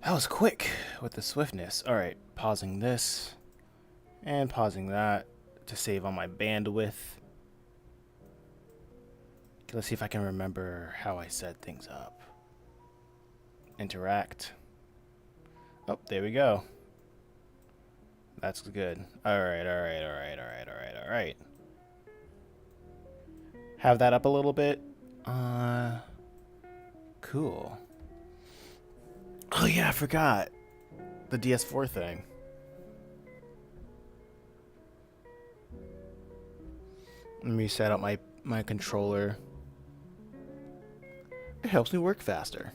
That was quick with the swiftness. Alright, pausing this and pausing that to save on my bandwidth. Okay, let's see if I can remember how I set things up. Interact. Oh, there we go. That's good. Alright. Have that up a little bit. Cool. Oh yeah, I forgot. The DS4 thing. Let me set up my controller. It helps me work faster.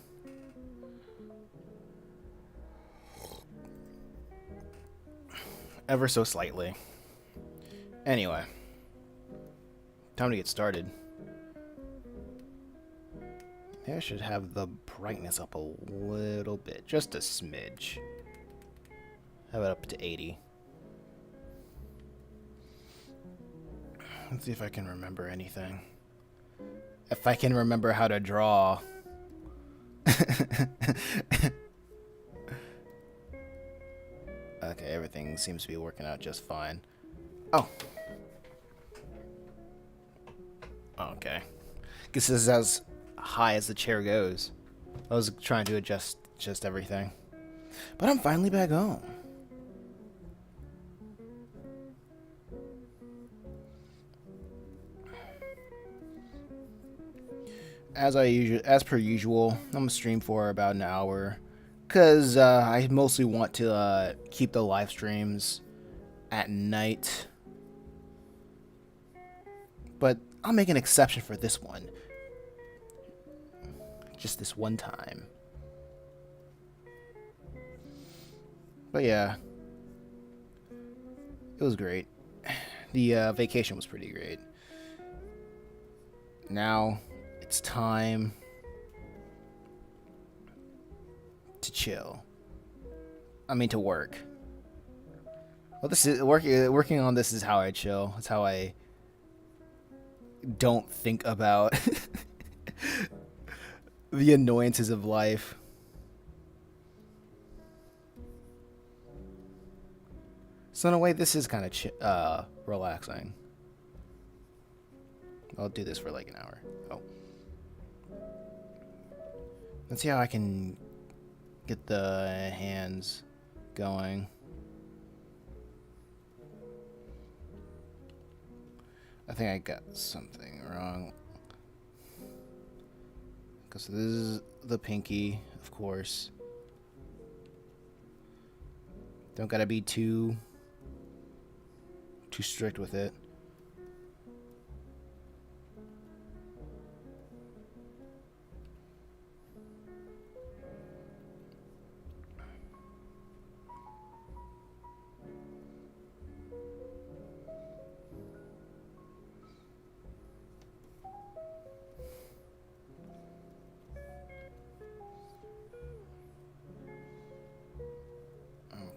Ever so slightly. Anyway. Time to get started. I should have the brightness up a little bit. Just a smidge. Have it up to 80. Let's see if I can remember anything. If I can remember how to draw. Okay, everything seems to be working out just fine. Oh. Okay. Guess this is as high as the chair goes. I was trying to adjust just everything. But I'm finally back home. As per usual, I'm gonna stream for about an hour, cause I mostly want to keep the live streams at night. But I'll make an exception for this one, just this one time. But yeah, it was great. The vacation was pretty great. Now it's time to chill. I mean, to work. Well, this is working on this is how I chill. It's how I don't think about the annoyances of life. So in a way, this is kind of relaxing. I'll do this for like an hour. Oh. Let's see how I can get the hands going. I think I got something wrong. Because this is the pinky, of course. Don't gotta be too strict with it.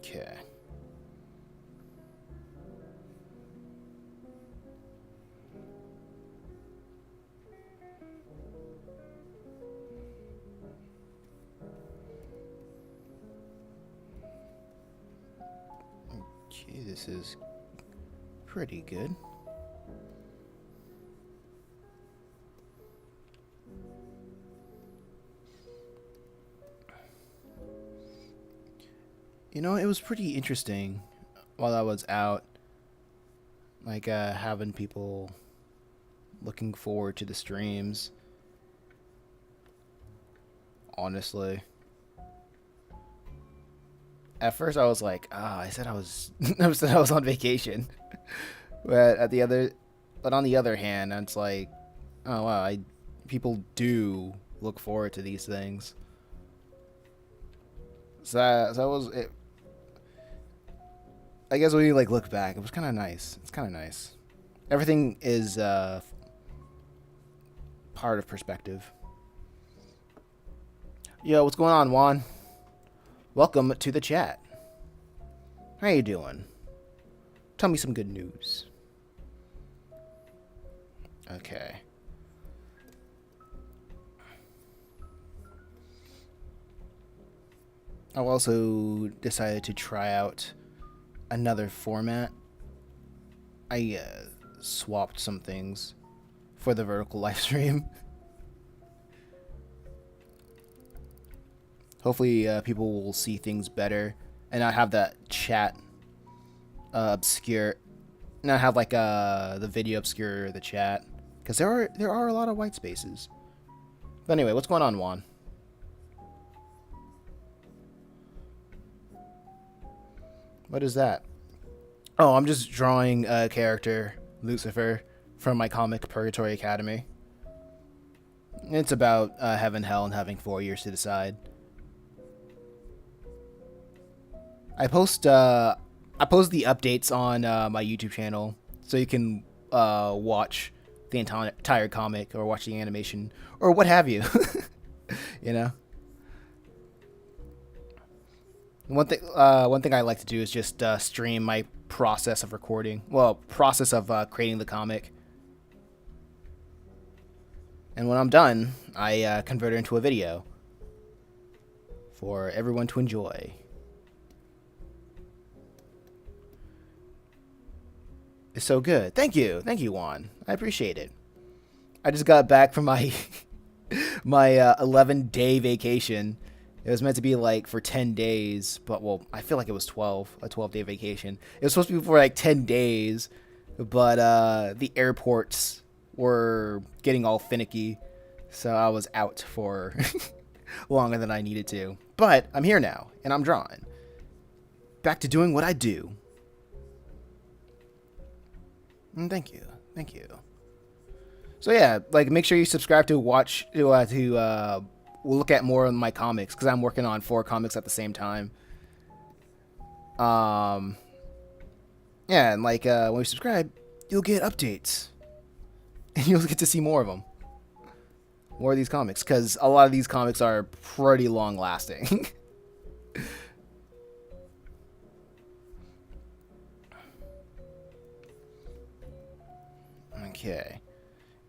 Okay. Okay, this is pretty good. You know, it was pretty interesting while I was out, like having people looking forward to the streams. Honestly, at first I was like, I said I was, I said I was on vacation, but on the other hand, it's like, oh wow, people do look forward to these things. So that was it. I guess when you like look back, it was kind of nice. It's kind of nice. Everything is part of perspective. Yo, what's going on, Juan? Welcome to the chat. How you doing? Tell me some good news. Okay. I've also decided to try out another format. I swapped some things for the vertical live stream. Hopefully people will see things better and not have that chat obscure, not have like the video obscure the chat, because there are a lot of white spaces. But anyway, what's going on, Juan? What is that? Oh, I'm just drawing a character, Lucifer, from my comic Purgatory Academy. It's about heaven, hell, and having 4 years to decide. I post the updates on my YouTube channel, so you can watch the entire comic or watch the animation or what have you. You know. One thing I like to do is just stream my process of recording. Well, process of creating the comic. And when I'm done, I convert it into a video for everyone to enjoy. It's so good. Thank you, Juan. I appreciate it. I just got back from my my 11-day vacation. It was meant to be like for 10 days, but well, I feel like it was 12, a 12-day vacation. It was supposed to be for like 10 days, but the airports were getting all finicky, so I was out for longer than I needed to. But I'm here now, and I'm drawing. Back to doing what I do. Thank you. So yeah, like make sure you subscribe to watch to look at more of my comics, because I'm working on 4 comics at the same time. Yeah, and like when you subscribe, you'll get updates, and you'll get to see more of them, more of these comics, because a lot of these comics are pretty long lasting. Okay.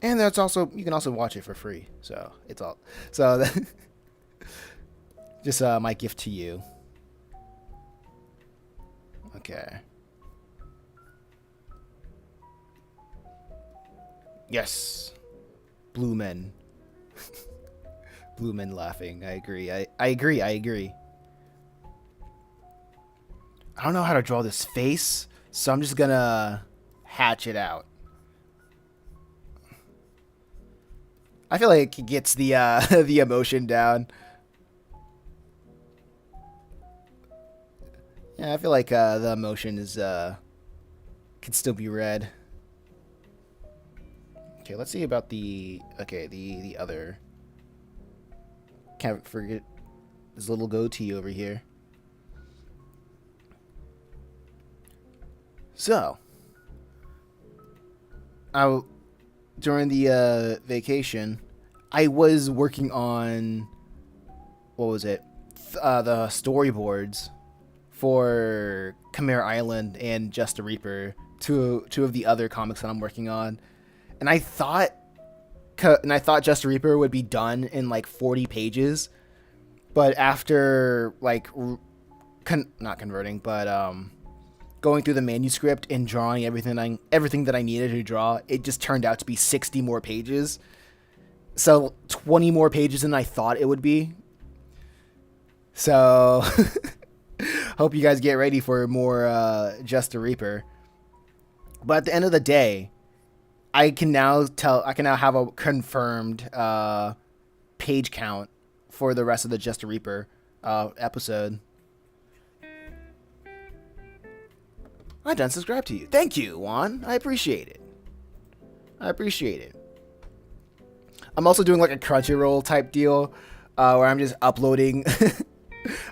And that's also, you can also watch it for free. So it's all, so just my gift to you. Okay. Yes. Blue men. Blue men laughing. I agree. I agree. I don't know how to draw this face, so I'm just gonna hatch it out. I feel like it gets the the emotion down. Yeah, I feel like the emotion is can still be read. Okay, let's see about the the other. Can't forget this little goatee over here. So, during the vacation, I was working on, what was it? The storyboards for Chimera Island and Just a Reaper, two of the other comics that I'm working on, and I thought Just a Reaper would be done in like 40 pages, but after like not converting, but going through the manuscript and drawing everything that I needed to draw, it just turned out to be 60 more pages. So 20 more pages than I thought it would be. So hope you guys get ready for more Just a Reaper. But at the end of the day, I can now have a confirmed page count for the rest of the Just a Reaper episode. I done subscribed to you. Thank you, Juan. I appreciate it. I'm also doing like a Crunchyroll type deal, where I'm just uploading.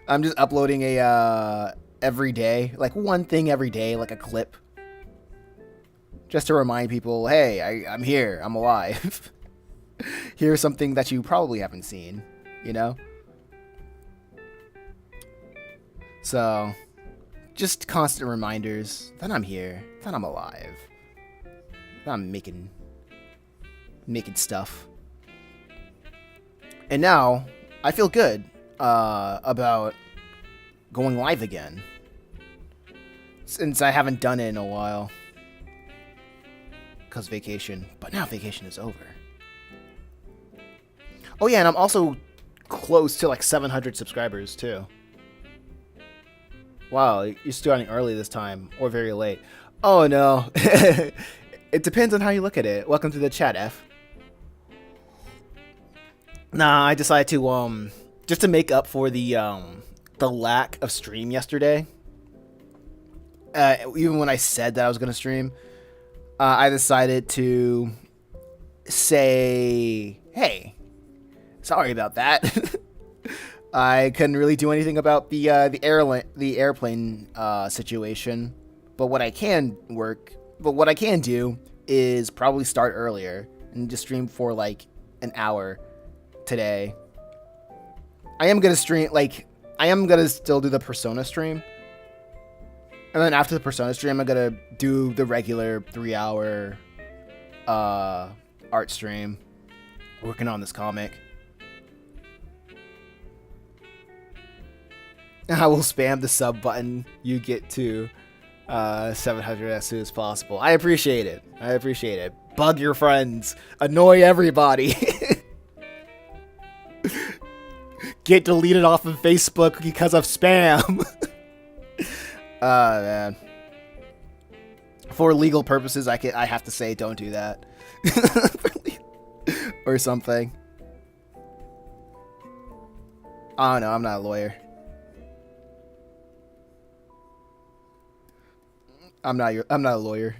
I'm just uploading a every day, like one thing every day, like a clip, just to remind people, hey, I'm here, I'm alive. Here's something that you probably haven't seen, you know. So, just constant reminders that I'm here, that I'm alive, that I'm making stuff. And now I feel good about going live again, since I haven't done it in a while. Because vacation. But now vacation is over. Oh yeah, and I'm also close to like 700 subscribers too. Wow, you're starting early this time, or very late. Oh no. It depends on how you look at it. Welcome to the chat, F. Nah, I decided to just to make up for the lack of stream yesterday. Even when I said that I was gonna stream, I decided to say, "Hey, sorry about that." I couldn't really do anything about the airplane situation, but what I can do is probably start earlier and just stream for like an hour today. I am gonna still do the Persona stream, and then after the Persona stream, I'm gonna do the regular 3-hour art stream, working on this comic. I will spam the sub button. You get to 700 as soon as possible. I appreciate it. Bug your friends. Annoy everybody. Get deleted off of Facebook because of spam. Man. For legal purposes, I have to say don't do that. Or something. Oh no, I'm not a lawyer. I'm not a lawyer.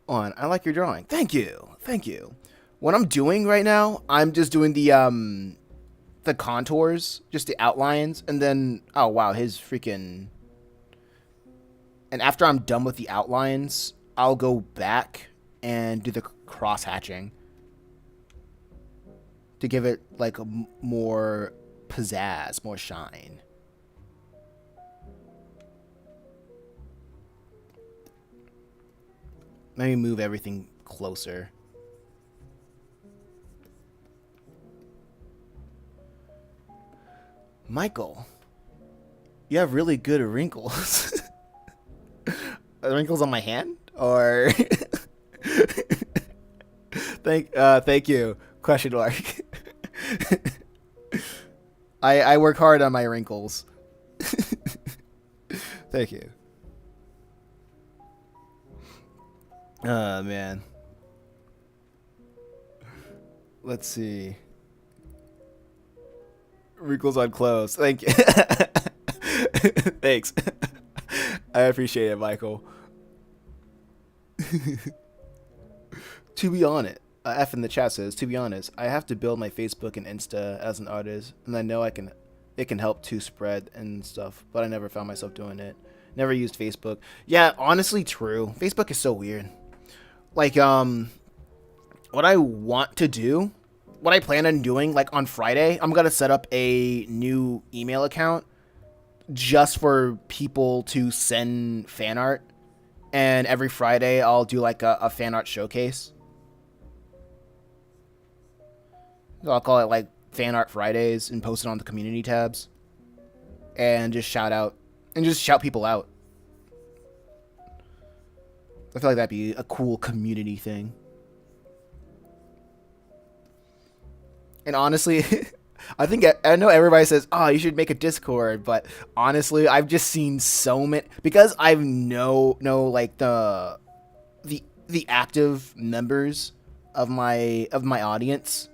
On, I like your drawing. Thank you. What I'm doing right now, I'm just doing the contours, just the outlines, and then oh wow, his freaking. And after I'm done with the outlines, I'll go back and do the cross hatching to give it like a more pizzazz, more shine. Let me move everything closer. Michael, you have really good wrinkles. Wrinkles on my hand? Or thank you. Question mark. I work hard on my wrinkles. Thank you. Oh, man. Let's see. Wrinkles on clothes. Thank you. Thanks. I appreciate it, Michael. To be honest, F in the chat says, to be honest, I have to build my Facebook and Insta as an artist, and I know it can help to spread and stuff, but I never found myself doing it. Never used Facebook. Yeah, honestly, true. Facebook is so weird. Like, what I want to do, what I plan on doing, like on Friday, I'm gonna set up a new email account just for people to send fan art. And every Friday, I'll do like a fan art showcase. So I'll call it like Fan Art Fridays and post it on the community tabs. And just shout people out. I feel like that'd be a cool community thing. And honestly, I know everybody says, "Oh, you should make a Discord," but honestly, I've just seen so many, because I know like the active members of my audience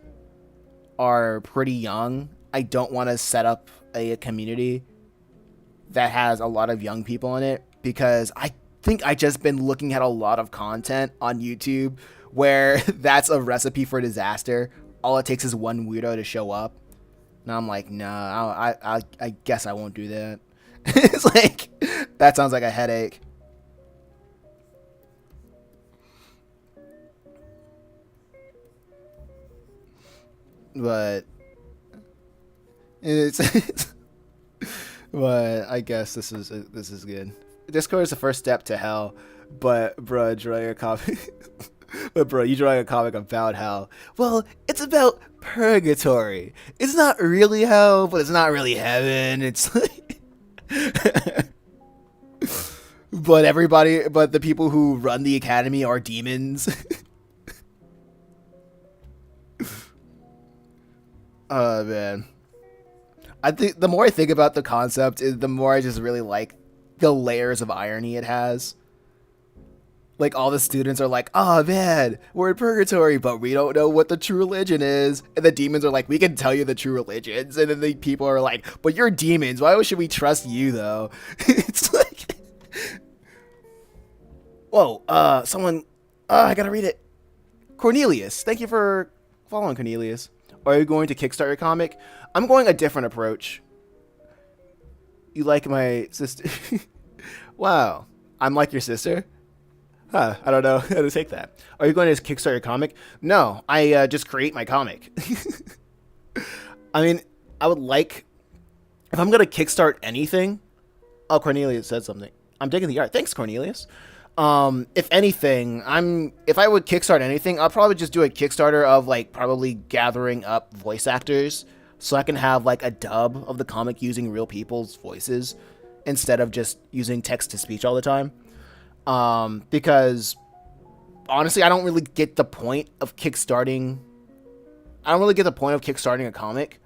are pretty young. I don't want to set up a community that has a lot of young people in it, because I think I just been looking at a lot of content on YouTube where that's a recipe for disaster. All it takes is one weirdo to show up. And I'm like, nah, I guess I won't do that. It's like, that sounds like a headache. But but I guess this is good. Discord is the first step to hell, but bruh, draw your copy. But bro, you drawing a comic about hell. Well, it's about purgatory. It's not really hell, but it's not really heaven. It's like but the people who run the academy are demons. Oh man. I think the more I think about the concept, the more I just really like the layers of irony it has. Like all the students are like, "Oh man, we're in purgatory, but we don't know what the true religion is." And the demons are like, "We can tell you the true religions." And then the people are like, "But you're demons. Why should we trust you though?" It's like, whoa, someone, I gotta read it. Cornelius, thank you for following, Cornelius. Are you going to kickstart your comic? I'm going a different approach. You like my sister? Wow, I'm like your sister. Huh, I don't know how to take that. Are you going to kickstart your comic? No, I just create my comic. I mean, I would like, if I'm going to kickstart anything. Oh, Cornelius said something. I'm digging the art. Thanks, Cornelius. If anything, if I would kickstart anything, I'll probably just do a Kickstarter of like probably gathering up voice actors so I can have like a dub of the comic using real people's voices instead of just using text to speech all the time. Because honestly, I don't really get the point of kickstarting. I don't really get the point of kickstarting a comic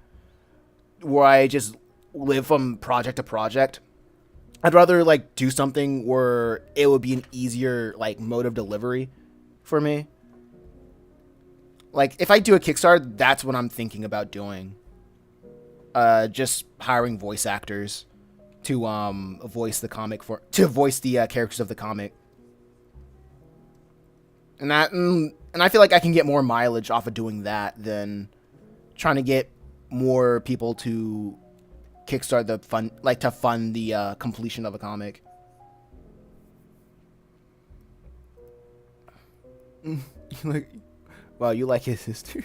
where I just live from project to project. I'd rather like do something where it would be an easier like mode of delivery for me. Like if I do a Kickstarter, that's what I'm thinking about doing. Just hiring voice actors to voice the comic to voice the characters of the comic. And I feel like I can get more mileage off of doing that than trying to get more people to kickstart the to fund the completion of a comic. Wow, you like his sister.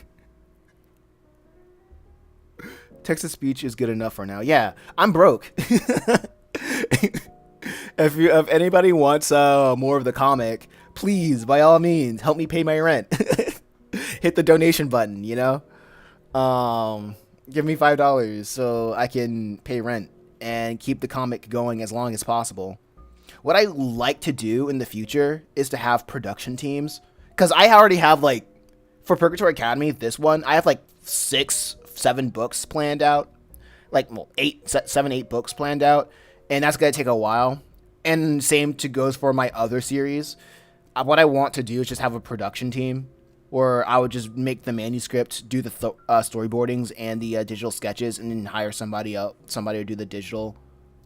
Text to speech is good enough for now. Yeah, I'm broke. If anybody wants more of the comic, please by all means help me pay my rent. Hit the donation button, you know. Give me $5 so I can pay rent and keep the comic going as long as possible. What I like to do in the future is to have production teams, because I already have like for Purgatory Academy, this one I have like 6-7 books planned out, like well 8 books planned out, and that's gonna take a while. And same to goes for my other series. What I want to do is just have a production team where I would just make the manuscript, do the storyboardings and the digital sketches, and then hire somebody to do the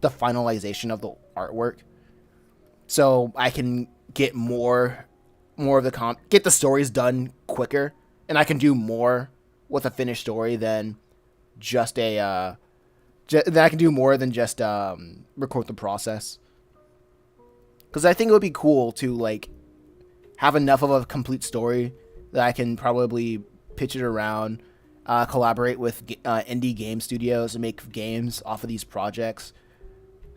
finalization of the artwork, so I can get more of get the stories done quicker, and I can do more with a finished story than just that I can do more than just record the process. Because I think it would be cool to like have enough of a complete story that I can probably pitch it around, collaborate with indie game studios and make games off of these projects.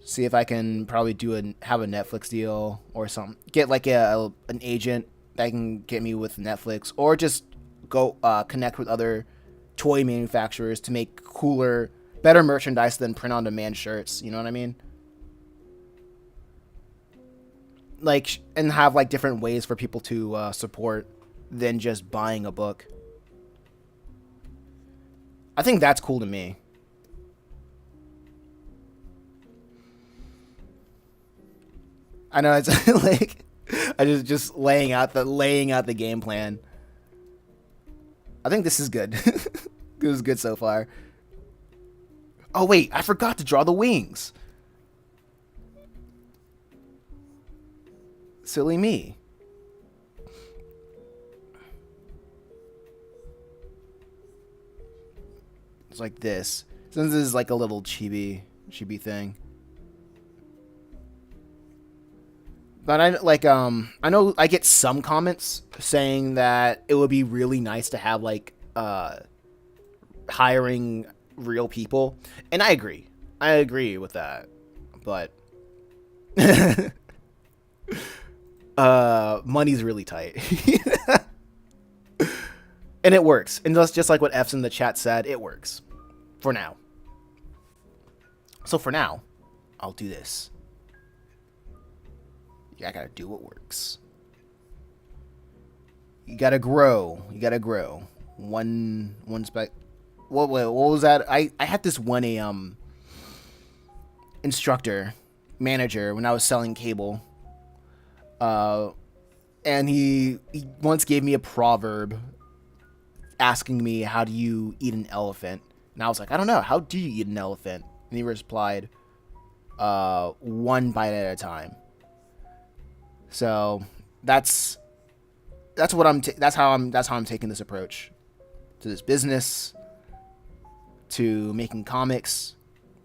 See if I can probably have a Netflix deal or something. Get like an agent that can get me with Netflix, or just go connect with other toy manufacturers to make cooler, better merchandise than print-on-demand shirts. You know what I mean? Like, and have like different ways for people to support than just buying a book. I think that's cool to me. I know it's like I just laying out the game plan. I think this is good. This is good so far. Oh wait, I forgot to draw the wings. Silly me. It's like this. Since this is like a little chibi thing. But I know I get some comments saying that it would be really nice to have like hiring real people, and I agree. I agree with that. But money's really tight. And it works. And that's just like what F's in the chat said, it works. For now. So for now, I'll do this. I gotta do what works. You gotta grow. You gotta grow. One spec. What was that? I had this one instructor, manager when I was selling cable. And he once gave me a proverb asking me, how do you eat an elephant? And I was like, I don't know. How do you eat an elephant? And he replied, one bite at a time. So that's what that's how I'm taking this approach to this business, to making comics,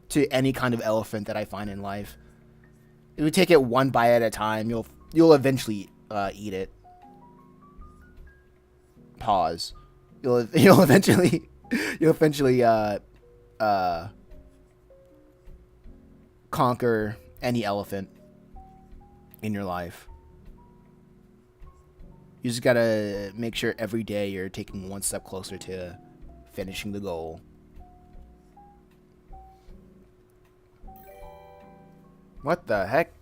to any kind of elephant that I find in life. If you take it one bite at a time, you'll eventually eat it. Pause. You'll eventually conquer any elephant in your life. You just gotta make sure every day you're taking one step closer to finishing the goal. What the heck?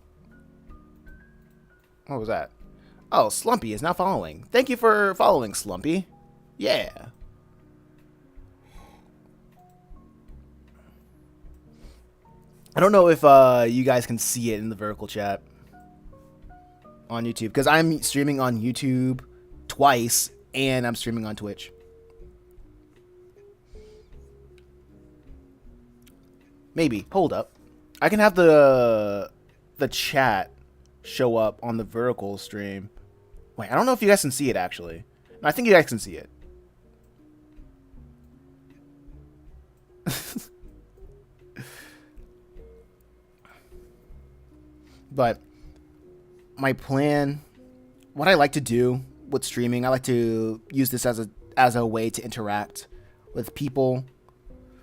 What was that? Oh, Slumpy is now following. Thank you for following, Slumpy. Yeah. I don't know if you guys can see it in the vertical chat on YouTube, because I'm streaming on YouTube twice and I'm streaming on Twitch. Maybe. Hold up. I can have the chat show up on the vertical stream. Wait, I don't know if you guys can see it actually. No, I think you guys can see it. But my plan, what I like to do with streaming, I like to use this as a way to interact with people.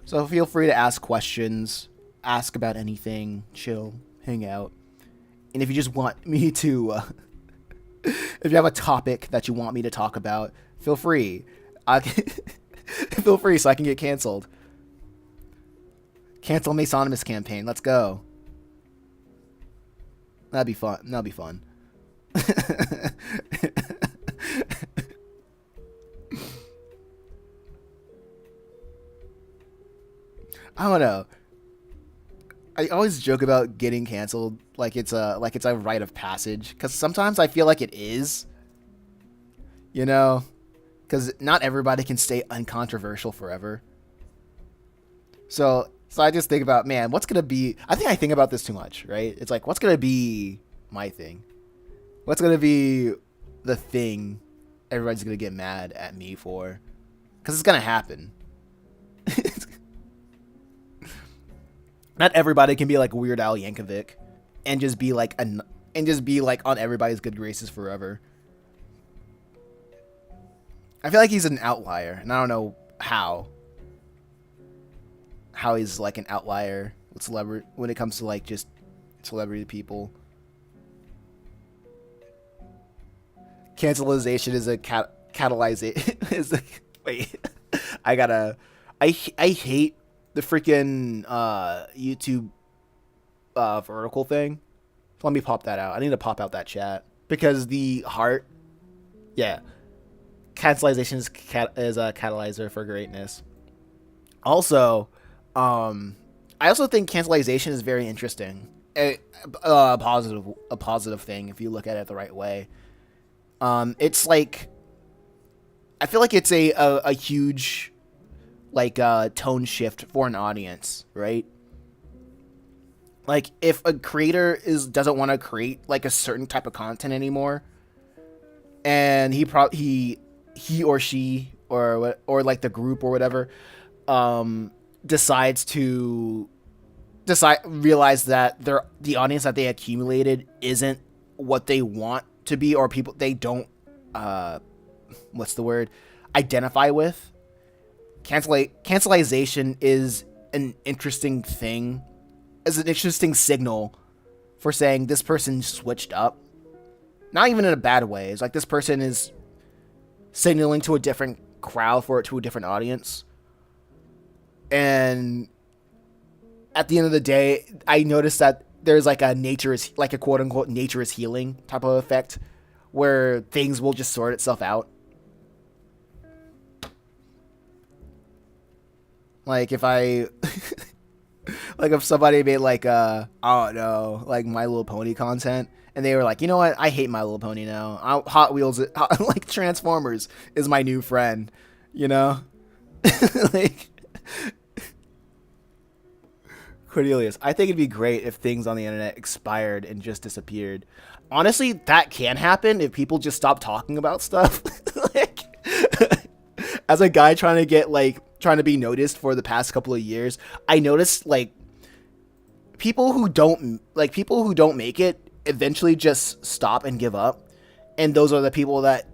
So feel free to ask questions, ask about anything, chill, hang out. And if you just want me to, if you have a topic that you want me to talk about, feel free. Feel free so I can get canceled. Cancel Masonymous campaign. Let's go. That'd be fun. That'd be fun. I don't know. I always joke about getting canceled like it's a rite of passage, because sometimes I feel like it is. You know, because not everybody can stay uncontroversial forever. So I just think about, man, what's gonna be? I think about this too much, right? It's like, what's gonna be my thing? What's gonna be the thing everybody's gonna get mad at me for? Because it's gonna happen. Not everybody can be like Weird Al Yankovic and just be like on everybody's good graces forever. I feel like he's an outlier, and I don't know how he's like an outlier with celebrity when it comes to like just celebrity people. Cancelization is a catalyzation. Is a wait. I hate the freaking YouTube vertical thing. Let me pop that out. I need to pop out that chat because the heart. Yeah. Cancelization is a catalyzer for greatness. Also, I also think cancelization is very interesting. A positive thing if you look at it the right way. It's like, I feel like it's a huge like tone shift for an audience, right? Like if a creator doesn't want to create like a certain type of content anymore, and he or she or like the group or whatever realize that the audience that they accumulated isn't what they want to be, or people they don't identify with. Cancelization is an interesting thing, as an interesting signal for saying this person switched up. Not even in a bad way. It's like this person is signaling to a different crowd to a different audience. And at the end of the day, I noticed that there's like a quote unquote nature is healing type of effect where things will just sort itself out. Like if I like if somebody made like I don't know, like My Little Pony content and they were like, you know what, I hate My Little Pony now. Hot Wheels like Transformers is my new friend, you know? Like Cornelius, I think it'd be great if things on the internet expired and just disappeared. Honestly, that can happen if people just stop talking about stuff. Like as a guy trying to be noticed for the past couple of years, I noticed like people who don't make it eventually just stop and give up, and those are the people that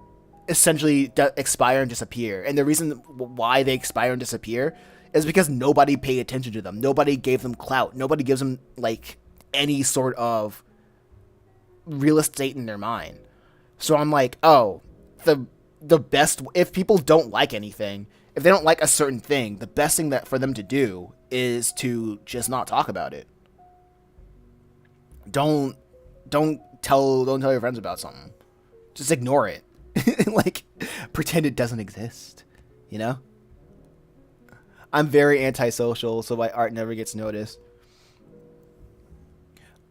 essentially expire and disappear. And the reason why they expire and disappear is because nobody paid attention to them. Nobody gave them clout. Nobody gives them like any sort of real estate in their mind. So I'm like, oh, the best, if people don't like anything, if they don't like a certain thing, the best thing that for them to do is to just not talk about it. Don't tell your friends about something. Just ignore it. Like pretend it doesn't exist, you know? I'm very antisocial, so my art never gets noticed.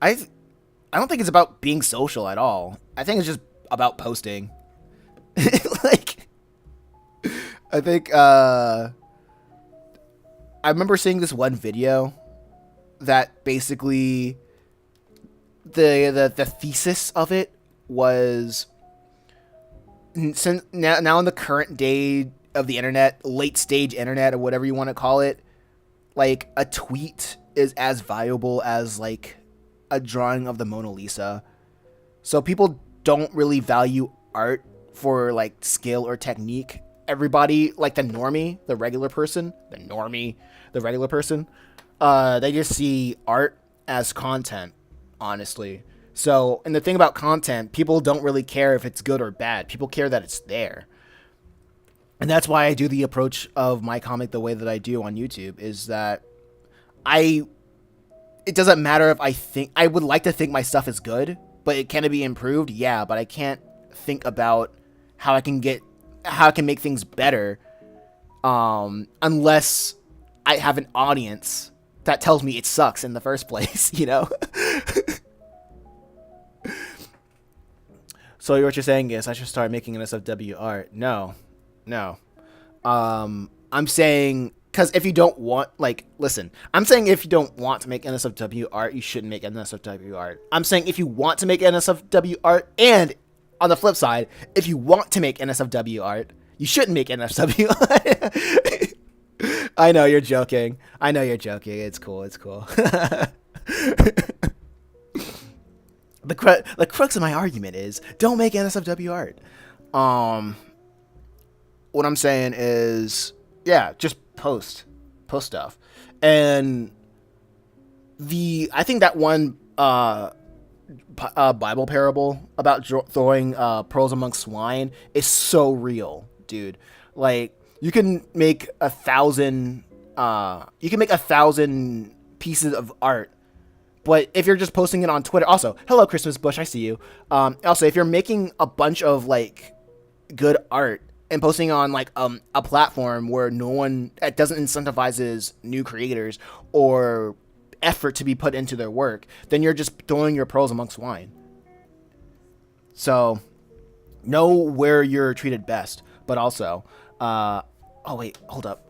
I don't think it's about being social at all. I think it's just about posting. Like, I think, I remember seeing this one video that basically the thesis of it was, since now in the current day of the internet, late stage internet or whatever you want to call it, like a tweet is as valuable as like a drawing of the Mona Lisa. So people don't really value art for like skill or technique. Everybody, like the normie, the regular person, they just see art as content, honestly. So, and the thing about content, people don't really care if it's good or bad. People care that it's there. And that's why I do the approach of my comic the way that I do on YouTube, is that it doesn't matter if I would like to think my stuff is good, but can it be improved? Yeah, but I can't think about how I can make things better, unless I have an audience that tells me it sucks in the first place, you know? So what you're saying is I should start making NSFW art. No. I'm saying, because if you don't want, like, listen, I'm saying if you don't want to make NSFW art, you shouldn't make NSFW art. I'm saying if you want to make NSFW art, and on the flip side, if you want to make NSFW art, you shouldn't make NSFW art. I know you're joking. It's cool. The crux of my argument is don't make NSFW art. What I'm saying is, yeah, just post stuff. And I think that one Bible parable about throwing pearls among swine is so real, dude. Like, you can make 1,000 pieces of art, but if you're just posting it on Twitter, also, hello Christmas Bush, I see you. Also, if you're making a bunch of like good art and posting on like a platform where that doesn't incentivizes new creators or effort to be put into their work, then you're just throwing your pearls amongst swine. So know where you're treated best, but also, oh wait, hold up.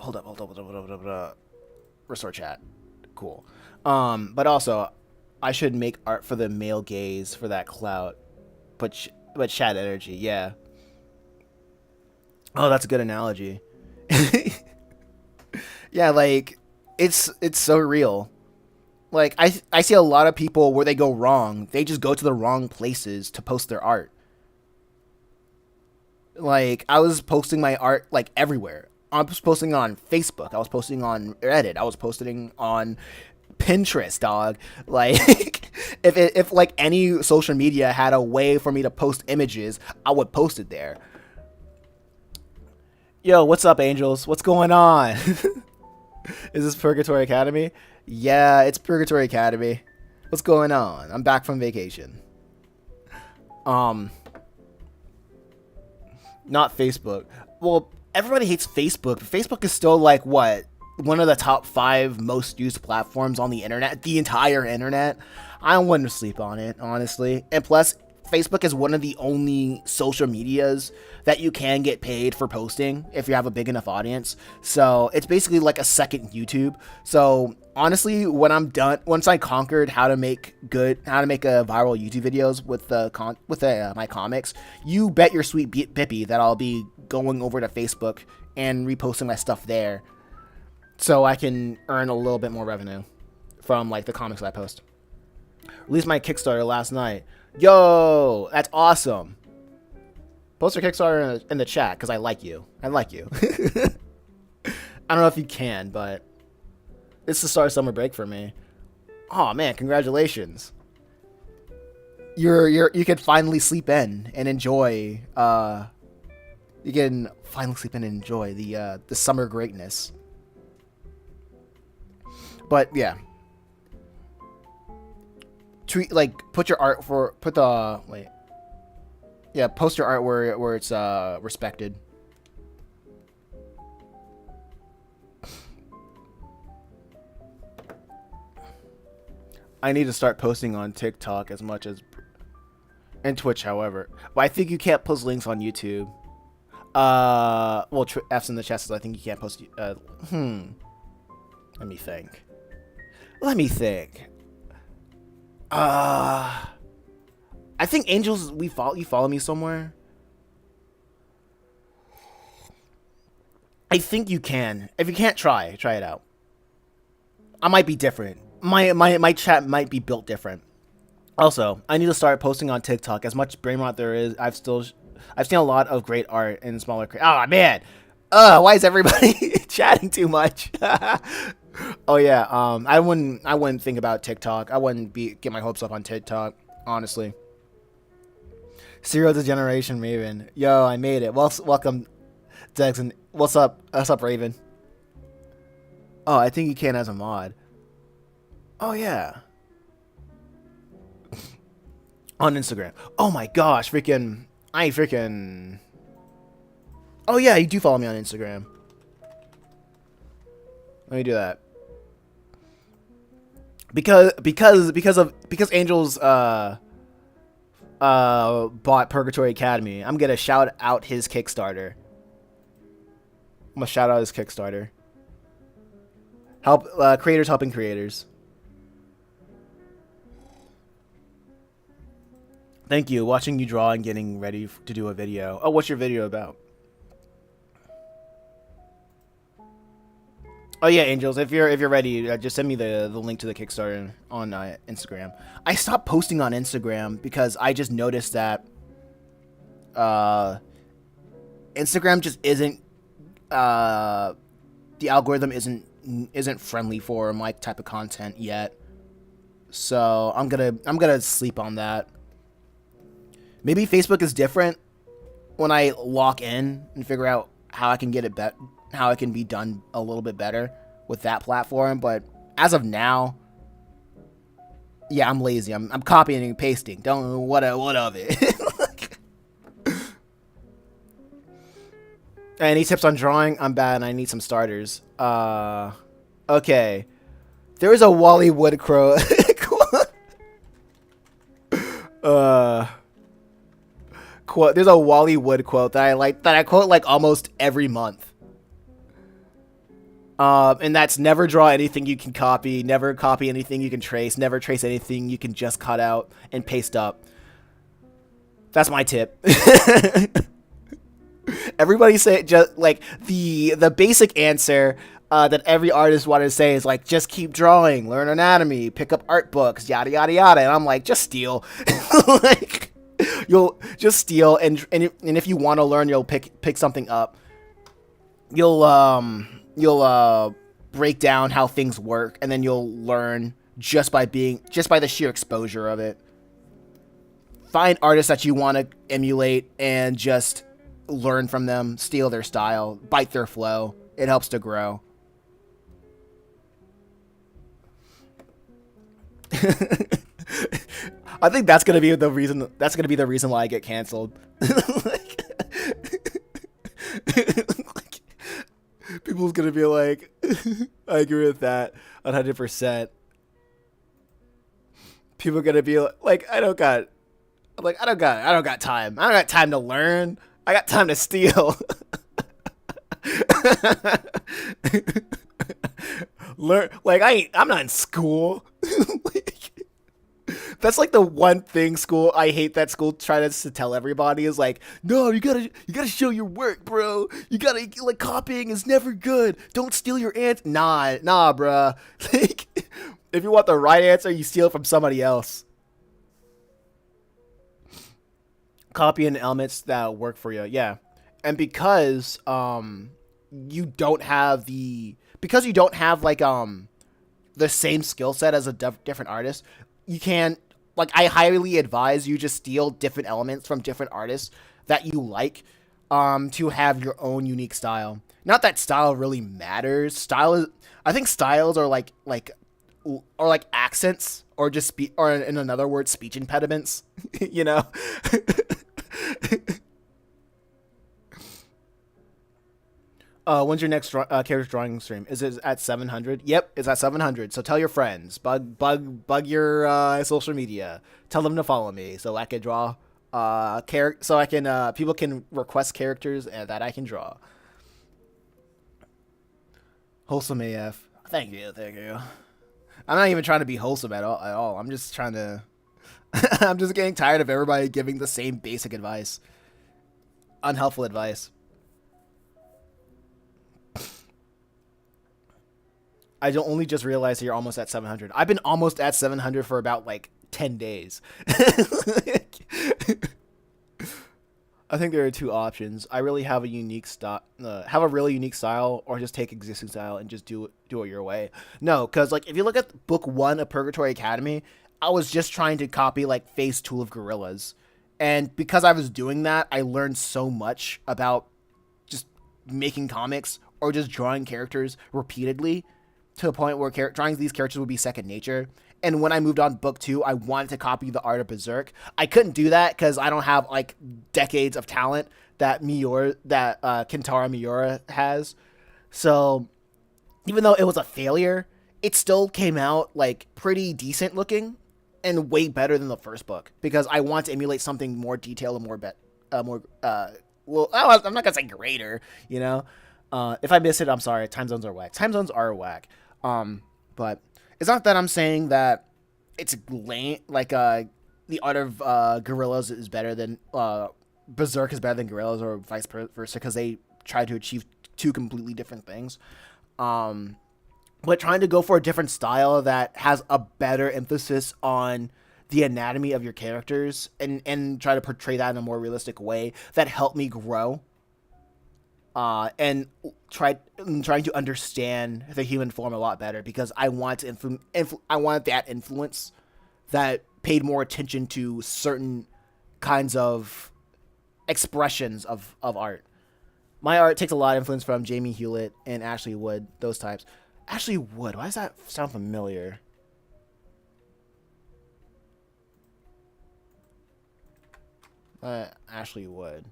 Restore chat. Cool. But also, I should make art for the male gaze for that clout, but chat energy, yeah. Oh, that's a good analogy. Yeah, like, it's so real. Like, I see a lot of people where they go wrong. They just go to the wrong places to post their art. Like, I was posting my art, like, everywhere. I was posting on Facebook. I was posting on Reddit. I was posting on Pinterest, dog. Like, If like any social media had a way for me to post images, I would post it there. Yo, what's up, Angels? What's going on? Is this Purgatory Academy? Yeah, it's Purgatory Academy. What's going on? I'm back from vacation. Not Facebook. Well, everybody hates Facebook. Facebook is still like what? One of the top 5 most used platforms on the internet, the entire internet. I wouldn't sleep on it, honestly. And plus, Facebook is one of the only social medias that you can get paid for posting if you have a big enough audience. So it's basically like a second YouTube. So honestly, when I'm done, once I conquered how to make a viral YouTube videos with my comics, you bet your sweet bippy that I'll be going over to Facebook and reposting my stuff there, so I can earn a little bit more revenue from like the comics that I post. Released my Kickstarter last night. Yo, that's awesome. Post your Kickstarter in the chat because I like you. I like you. I don't know if you can, but it's the start of summer break for me. Oh man, congratulations. You can finally sleep in and enjoy. You can finally sleep in and enjoy the summer greatness. But yeah. Tweet, like, post your art where it's respected. I need to start posting on TikTok as much as and Twitch, however. But I think you can't post links on YouTube. Well, F's in the chat says I think you can't post. Let me think. I think Angels, you follow me somewhere. I think you can. If you can't, try it out. I might be different. My chat might be built different. Also, I need to start posting on TikTok. As much brain rot there is, I've seen a lot of great art in smaller. Oh man, why is everybody chatting too much? Oh yeah, I wouldn't think about TikTok. I wouldn't get my hopes up on TikTok, honestly. Serial Degeneration Raven. Yo, I made it. Well, welcome, Dexon. What's up? What's up, Raven? Oh, I think you can as a mod. Oh yeah. On Instagram. Oh my gosh, freaking. Oh yeah, you do follow me on Instagram. Let me do that. Because Angels bought Purgatory Academy, I'm gonna shout out his Kickstarter. Help creators helping creators. Thank you. Watching you draw and getting ready to do a video. Oh, what's your video about? Oh yeah, Angels. If you're ready, just send me the link to the Kickstarter on Instagram. I stopped posting on Instagram because I just noticed that Instagram just isn't the algorithm isn't friendly for my type of content yet. So I'm gonna sleep on that. Maybe Facebook is different when I lock in and figure out how I can get it how it can be done a little bit better with that platform. But as of now, yeah, I'm lazy. I'm copying and pasting. Don't know what of it. Any tips on drawing? I'm bad and I need some starters. Okay. There is a Wally Woodcrow quote. There's a Wally Wood quote that I quote like almost every month. And that's never draw anything you can copy, never copy anything you can trace, never trace anything you can just cut out and paste up. That's my tip. Everybody say just like the basic answer that every artist wanted to say is like, just keep drawing, learn anatomy, pick up art books, yada yada yada. And I'm like, just steal. Like, you'll just steal, and if you want to learn, you'll pick something up. You'll break down how things work, and then you'll learn just by the sheer exposure of it. Find artists that you want to emulate and just learn from them, steal their style, bite their flow. It helps to grow. I think that's gonna be the reason. That's gonna be the reason why I get canceled. Like, people's gonna be like, I agree with that 100%. People are gonna be like, I don't got time. I don't got time to learn. I got time to steal. Learn like I'm not in school. Like, that's like the one thing school I hate that school tries to tell everybody is like, no, you gotta show your work, bro. You gotta like copying is never good. Don't steal your answer. Nah, bruh. Like, if you want the right answer, you steal it from somebody else. Copying elements that work for you, yeah. And you don't have like the same skill set as a different artist, you can like I highly advise you just steal different elements from different artists that you like to have your own unique style. Not that style really matters. Style is I think styles are like accents or just or in another word speech impediments, you know. When's your next character drawing stream? Is it at 700? Yep, it's at 700. So tell your friends, bug your social media. Tell them to follow me so I can draw so I can people can request characters that I can draw. Wholesome AF. Thank you, thank you. I'm not even trying to be wholesome at all. I'm just trying to. I'm just getting tired of everybody giving the same basic advice, unhelpful advice. I don't only just realized that you're almost at 700. I've been almost at 700 for about like 10 days. I think there are two options. I really have a unique have a really unique style, or just take existing style and just do it your way. No, because like if you look at book 1 of Purgatory Academy, I was just trying to copy like Phase 2 of Gorillas, and because I was doing that, I learned so much about just making comics or just drawing characters repeatedly to a point where drawing these characters would be second nature. And when I moved on to book 2, I wanted to copy the art of Berserk. I couldn't do that because I don't have like decades of talent that Kentaro Miura has. So even though it was a failure, it still came out like pretty decent looking and way better than the first book because I want to emulate something more detailed and I'm not gonna say greater, you know. If I miss it, I'm sorry. Time zones are whack. Time zones are whack. But it's not that I'm saying that it's lame. Like the art of Gorillas is better than Berserk is better than Gorillas, or vice versa, because they try to achieve two completely different things. But trying to go for a different style that has a better emphasis on the anatomy of your characters and try to portray that in a more realistic way that helped me grow. And trying to understand the human form a lot better because I want to I wanted that influence that paid more attention to certain kinds of expressions of art. My art takes a lot of influence from Jamie Hewlett and Ashley Wood, those types. Ashley Wood, why does that sound familiar? Ashley Wood.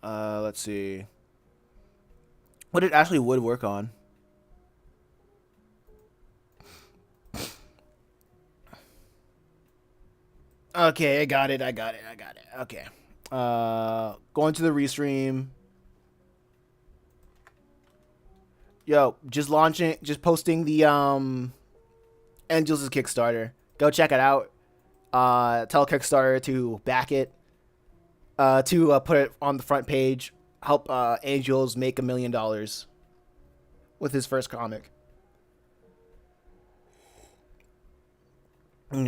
Let's see. What did Ashley Wood work on? Okay, I got it. Okay. Going to the restream. Yo, just posting the Angels' Kickstarter. Go check it out. Tell Kickstarter to back it. To put it on the front page, help Angels make $1 million with his first comic.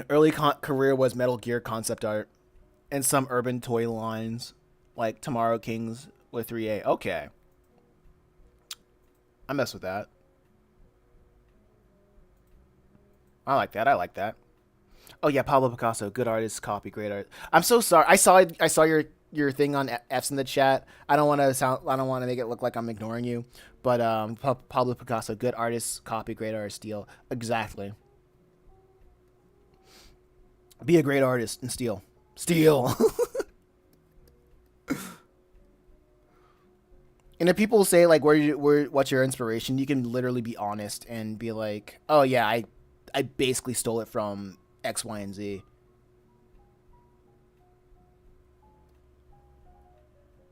Early career was Metal Gear concept art and some urban toy lines like Tomorrow Kings with 3A. Okay. I mess with that. I like that. I like that. Oh yeah, Pablo Picasso, good artist, copy, great art. I'm so sorry. I saw your thing on F's in the chat. I don't want to sound. I don't want to make it look like I'm ignoring you. But Pablo Picasso, good artist, copy, great artist, steal. Exactly. Be a great artist and steal. Steal. And if people say like what's your inspiration, you can literally be honest and be like, oh yeah, I basically stole it from X, Y, and Z.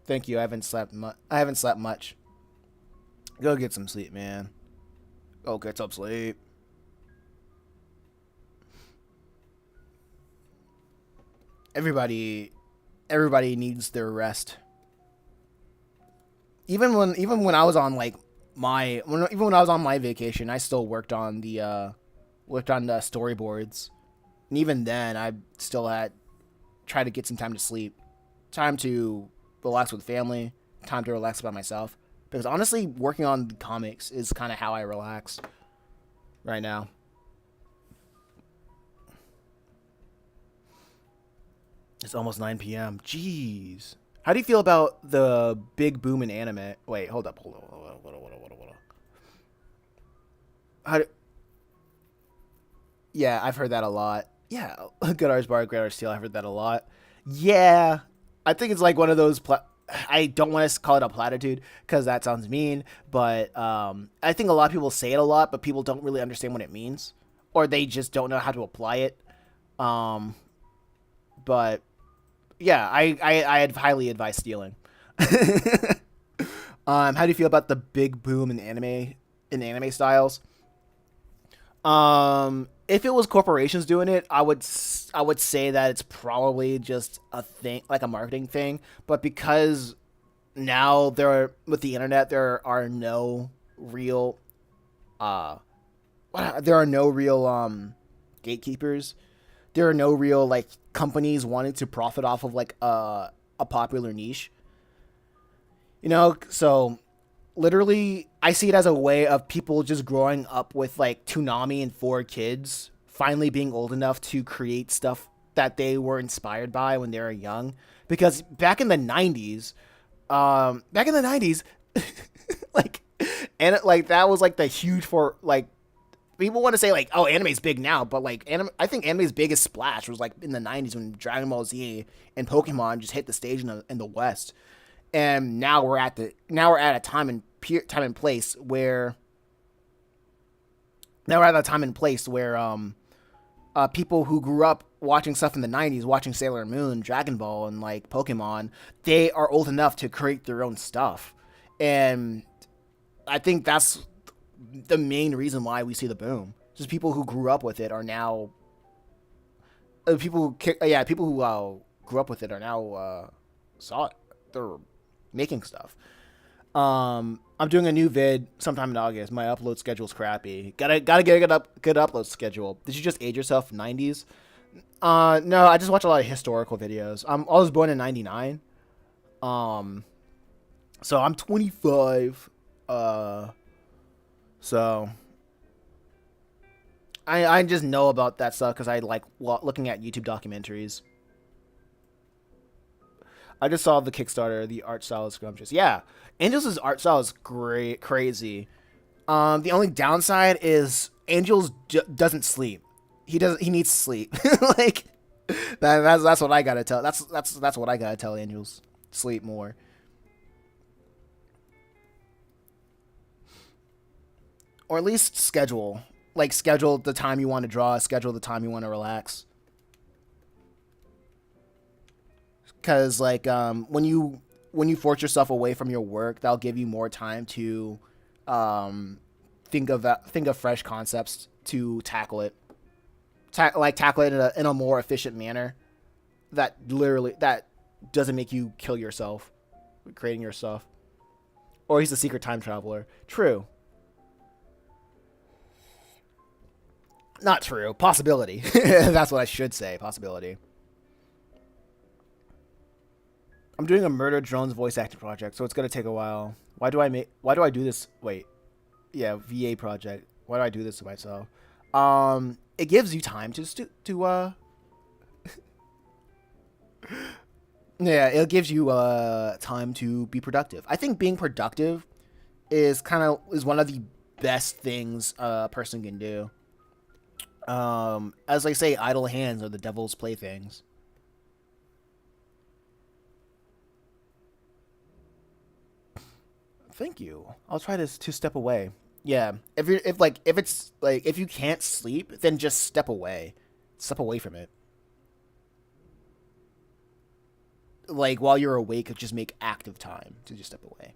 Thank you. I haven't slept much. Go get some sleep, man. Go get some sleep. Everybody, everybody needs their rest. Even when I was on like even when I was on my vacation, I still worked on the storyboards. And even then, I still had try to get some time to sleep, time to relax with family, time to relax by myself. Because honestly, working on comics is kind of how I relax right now. It's almost 9 p.m. Jeez. How do you feel about the big boom in anime? Wait, hold up, hold on. How do, yeah, I've heard that a lot. Yeah, good artist bar, great artist steal. I've heard that a lot. Yeah, I think it's like one of those. I don't want to call it a platitude because that sounds mean, but I think a lot of people say it a lot, but people don't really understand what it means, or they just don't know how to apply it. Um, but yeah, I'd highly advise stealing. How do you feel about the big boom in anime styles? If it was corporations doing it, I would say that it's probably just a thing, like a marketing thing. But because now with the internet, uh, there are no real gatekeepers. There are no real like companies wanting to profit off of like a popular niche. So literally I see it as a way of people just growing up with like Toonami and four kids finally being old enough to create stuff that they were inspired by when they were young. Because back in the 90s, like, and like that was like the huge for like people want to say like, oh, anime's big now, but like I think anime's biggest splash was like in the 90s when Dragon Ball Z and Pokemon just hit the stage in the West. And now we're at a time and place where people who grew up watching stuff in the 90s, watching Sailor Moon, Dragon Ball, and like Pokemon, they are old enough to create their own stuff. And I think that's the main reason why we see the boom. Just people who grew up with it are now people who grew up with it are now saw it. They're making stuff. I'm doing a new vid sometime in August. My upload schedule's crappy. Gotta get a good upload schedule. Did you just age yourself? 90s? No, I just watch a lot of historical videos. I was born in 99. Um, so I'm 25. So I just know about that stuff because I like looking at YouTube documentaries. I just saw the Kickstarter. The art style is scrumptious. Yeah, Angels' art style is great, crazy. The only downside is Angels doesn't sleep. He doesn't. He needs sleep. Like that's what I gotta tell. That's what I gotta tell Angels. Sleep more. Or at least schedule. Like schedule the time you want to draw. Schedule the time you want to relax. Because like when you force yourself away from your work, that'll give you more time to um, think of fresh concepts to tackle it. Tackle it in a more efficient manner that doesn't make you kill yourself creating your stuff. Or he's a secret time traveler. True. Not true. Possibility. That's what I should say. Possibility. I'm doing a Murder Drones voice acting project, so it's gonna take a while. Why do I do this? Wait. Yeah, VA project. Why do I do this to myself? It gives you time to yeah, it gives you time to be productive. I think being productive is one of the best things a person can do. As I say, idle hands are the devil's playthings. Thank you. I'll try to step away. Yeah, if you can't sleep, then just step away. Step away from it. Like while you're awake, just make active time to just step away.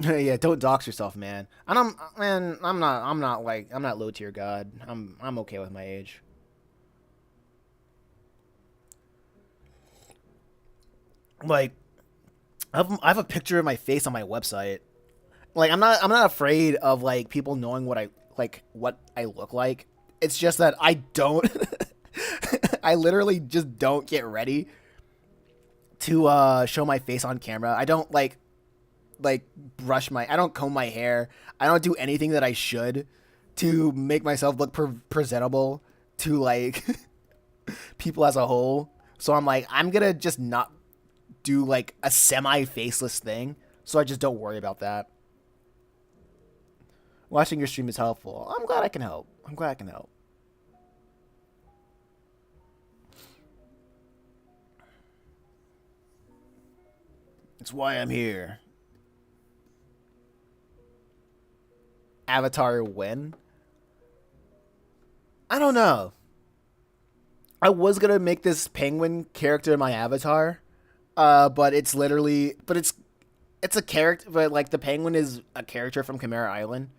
Yeah, don't dox yourself, man. And I'm not low tier god. I'm okay with my age. Like I have a picture of my face on my website. Like I'm not afraid of like people knowing what I look like. It's just that I don't I literally just don't get ready to show my face on camera. I don't like I don't comb my hair. I don't do anything that I should to make myself look presentable to like people as a whole. So I'm like I'm going to just not do like a semi faceless thing. So I just don't worry about that. Watching your stream is helpful. I'm glad I can help. I'm glad I can help. It's why I'm here. Avatar when? I don't know. I was gonna make this penguin character my avatar, but it's a character, but like the penguin is a character from Chimera Island,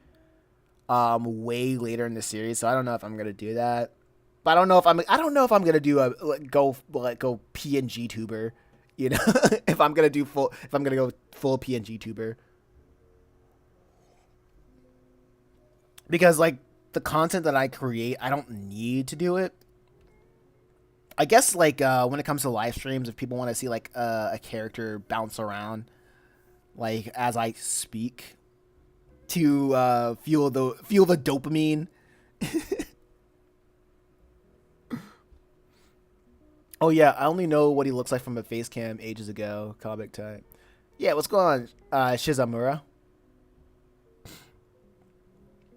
way later in the series. So I don't know if I'm gonna do that. But I don't know if I'm gonna do a go PNG tuber, you know, if I'm gonna go full PNG tuber because like the content that I create, I don't need to do it. I guess like when it comes to live streams, if people want to see like a character bounce around like as I speak to feel the dopamine. Oh yeah, I only know what he looks like from a face cam ages ago. Comic type. Yeah, what's going on, Shizamura?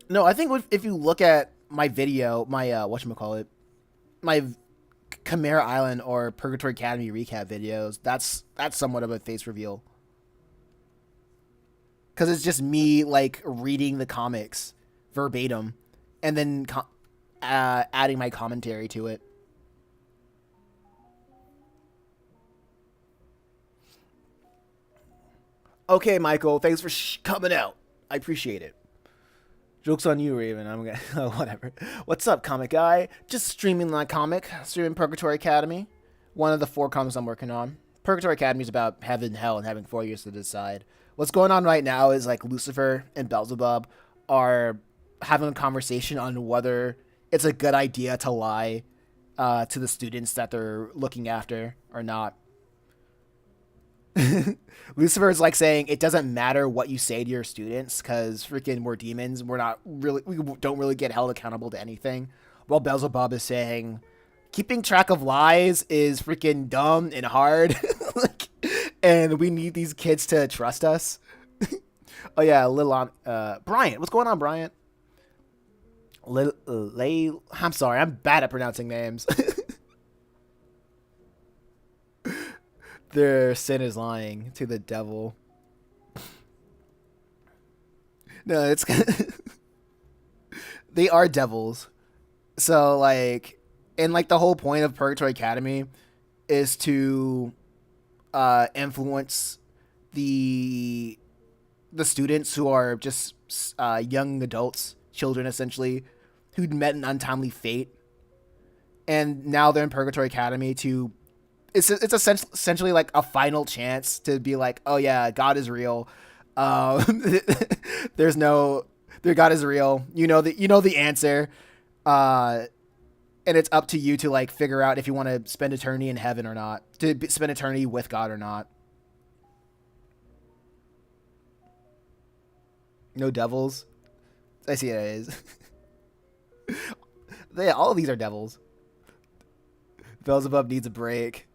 No, I think if you look at my video, my whatchamacallit, my Chimera Island or Purgatory Academy recap videos, that's somewhat of a face reveal. Because it's just me like reading the comics verbatim, and then adding my commentary to it. Okay, Michael, thanks for coming out. I appreciate it. Joke's on you, Raven. I'm gonna oh, whatever. What's up, comic guy? Just streaming my comic, streaming Purgatory Academy. One of the four comics I'm working on. Purgatory Academy is about heaven and hell and having 4 years to decide. What's going on right now is like Lucifer and Beelzebub are having a conversation on whether it's a good idea to lie to the students that they're looking after or not. Lucifer is like saying it doesn't matter what you say to your students because freaking we're demons. We don't really get held accountable to anything. While Beelzebub is saying keeping track of lies is freaking dumb and hard. Like, and we need these kids to trust us. Oh yeah, Bryant. What's going on, Bryant? I'm sorry, I'm bad at pronouncing names. Their sin is lying to the devil. No, it's they are devils. So like, and like the whole point of Purgatory Academy is to influence the the students who are just young adults, children essentially, who'd met an untimely fate, and now they're in Purgatory Academy to it's essentially like a final chance to be like, oh yeah, God is real. There's no, their God is real. You know the answer. Uh, and it's up to you to like figure out if you want to spend eternity in heaven or not, spend eternity with God or not. No devils. I see it is. Yeah, all of these are devils. Beelzebub needs a break.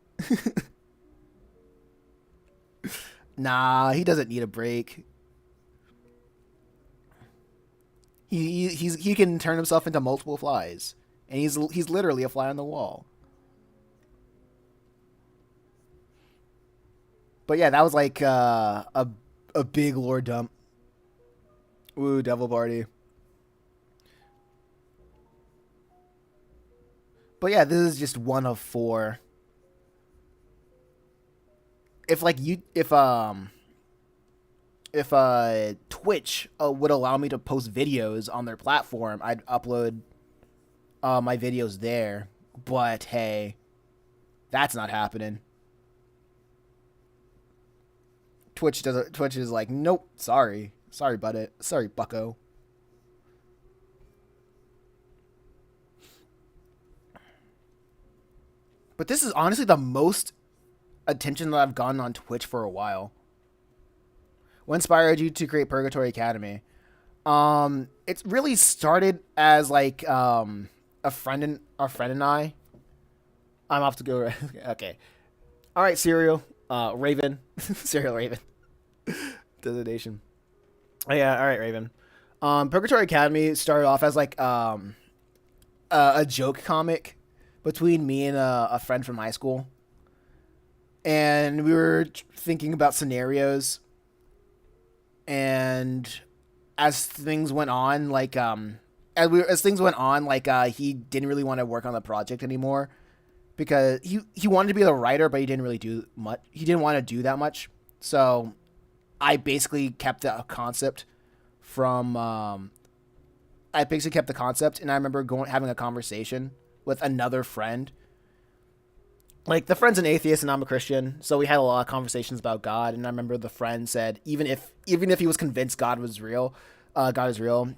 Nah, he doesn't need a break. He can turn himself into multiple flies, and he's literally a fly on the wall. But yeah, that was like a big lore dump. Ooh, Devil Party. But yeah, this is just one of four. If like you if Twitch would allow me to post videos on their platform, I'd upload my videos there. But hey, that's not happening. Twitch doesn't. Twitch is like, nope, sorry, sorry, Bucko. But this is honestly the most attention that I've gotten on Twitch for a while. What inspired you to create Purgatory Academy? It really started as like a friend and I. I'm off to go. Okay, all right, Serial, Raven, Serial Raven, designation. Oh, yeah, all right, Raven. Purgatory Academy started off as like a joke comic between me and a friend from high school, and we were thinking about scenarios. And as things went on, like as things went on, like he didn't really want to work on the project anymore because he wanted to be the writer, but he didn't really do much. He didn't want to do that much. So I basically kept the concept from I basically kept the concept, and I remember going having a conversation with another friend. Like the friend's an atheist and I'm a Christian, so we had a lot of conversations about God. And I remember the friend said even if he was convinced God is real,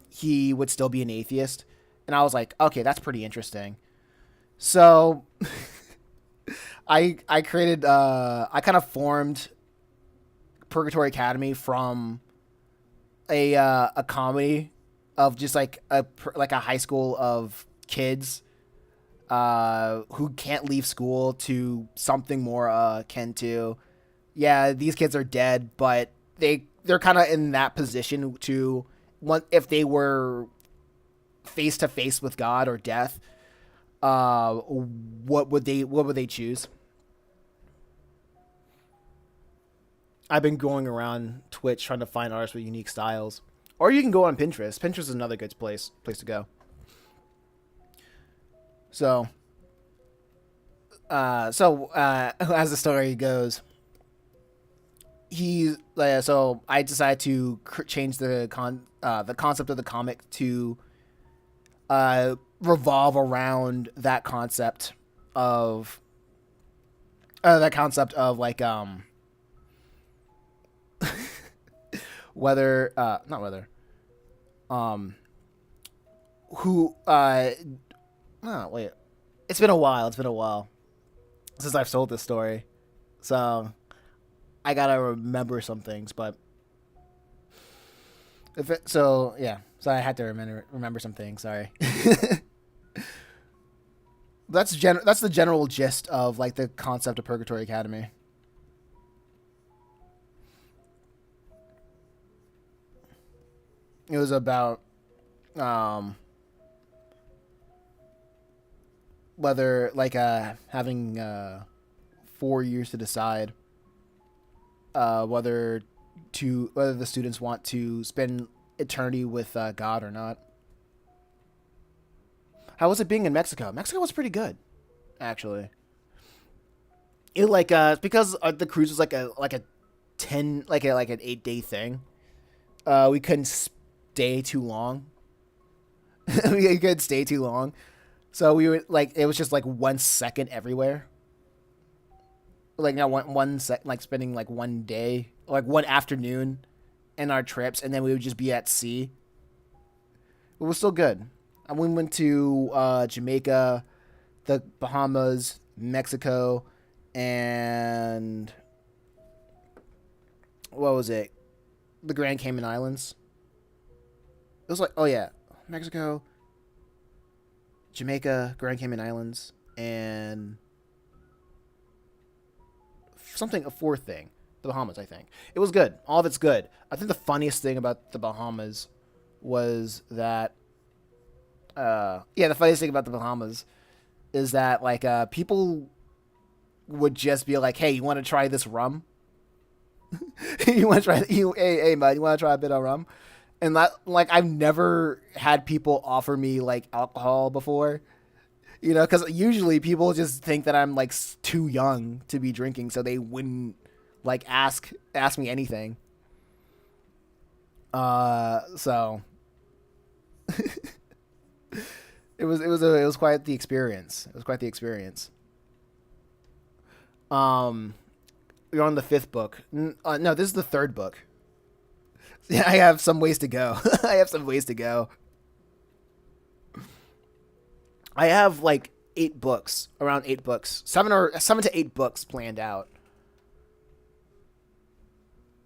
he would still be an atheist. And I was like, okay, that's pretty interesting. So I created I kind of formed Purgatory Academy from a comedy of just like a high school of kids who can't leave school to something more akin to, yeah, these kids are dead, but they're kind of in that position to if they were face to face with God or death, what would they choose? I've been going around Twitch trying to find artists with unique styles. Or you can go on Pinterest. Pinterest is another good place to go. So, as the story goes, so I decided to change the concept of the comic to revolve around that concept of like whether not whether who oh wait, it's been a while since I've told this story, so I gotta remember some things. But so I had to remember some things. Sorry. That's the general gist of like the concept of Purgatory Academy. It was about whether like having 4 years to decide whether the students want to spend eternity with God or not. How was it being in Mexico? Mexico was pretty good, actually. It like because the cruise was like a 10 like an 8-day thing. We couldn't stay too long. We couldn't stay too long, so we were like it was just like 1 second everywhere. Like now one sec, like spending like one day, like one afternoon, in our trips, and then we would just be at sea. It was still good. And we went to Jamaica. the Bahamas, Mexico, and what was it? The Grand Cayman Islands. It was like, oh yeah, Mexico, Jamaica, Grand Cayman Islands, and something, a fourth thing. The Bahamas, I think. It was good. All of it's good. I think the funniest thing about the Bahamas was that, the funniest thing about the Bahamas is that, like, people would just be like, hey, you want to try this rum? You want to try, hey, man, you want to try a bit of rum? And that, like, I've never had people offer me, like, alcohol before. You know, because usually people just think that I'm like too young to be drinking, so they wouldn't like ask me anything. So it was quite the experience. It was quite the experience. Um, you're on the fifth book. No, this is the third book. Yeah, I have some ways to go. I have some ways to go. I have like 8 books, around 8 books, 7 to 8 books planned out.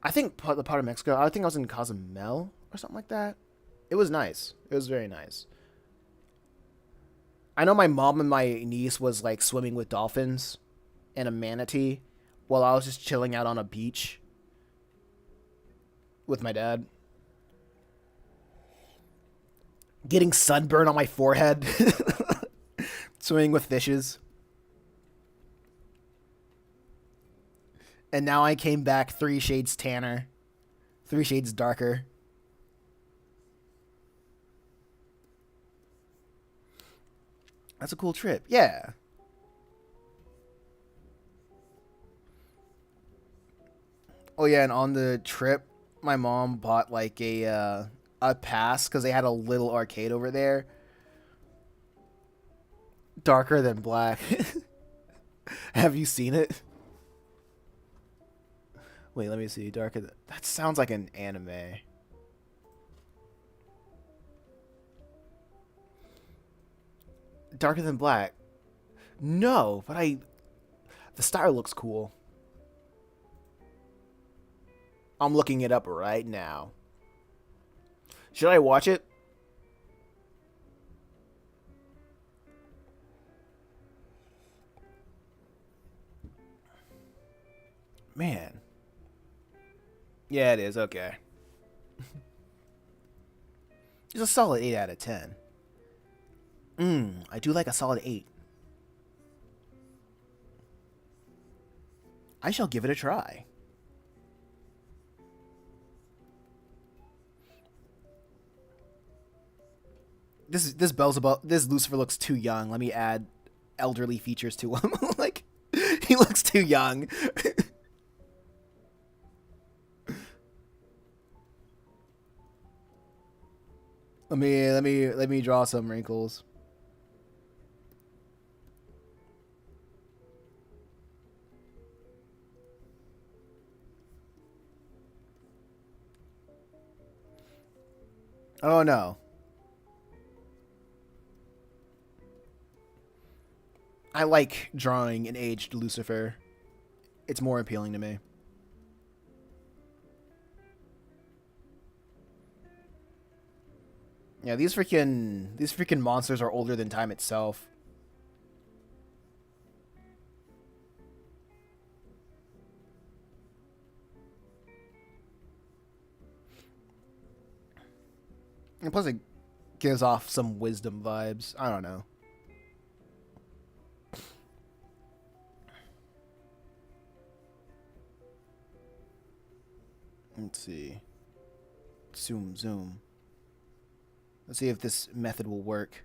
I think the part of Mexico. I think I was in Cozumel or something like that. It was nice. It was very nice. I know my mom and my niece was like swimming with dolphins and a manatee while I was just chilling out on a beach with my dad, getting sunburn on my forehead, swimming with fishes. And now I came back 3 shades tanner, 3 shades darker. That's a cool trip. Yeah. Oh yeah, and on the trip, my mom bought like a pass because they had a little arcade over there, darker than black. Have you seen it? Wait, let me see. Darker. That sounds like an anime. Darker than black. No, but the style looks cool. I'm looking it up right now. Should I watch it? Man. Yeah, it is. Okay. It's a solid 8 out of 10. I do like a solid 8. I shall give it a try. This Beelzebub, this Lucifer looks too young. Let me add elderly features to him. Like, he looks too young. Let me draw some wrinkles. Oh no. I like drawing an aged Lucifer. It's more appealing to me. Yeah, these freaking monsters are older than time itself. And plus it gives off some wisdom vibes. I don't know. Let's see. Zoom. Let's see if this method will work.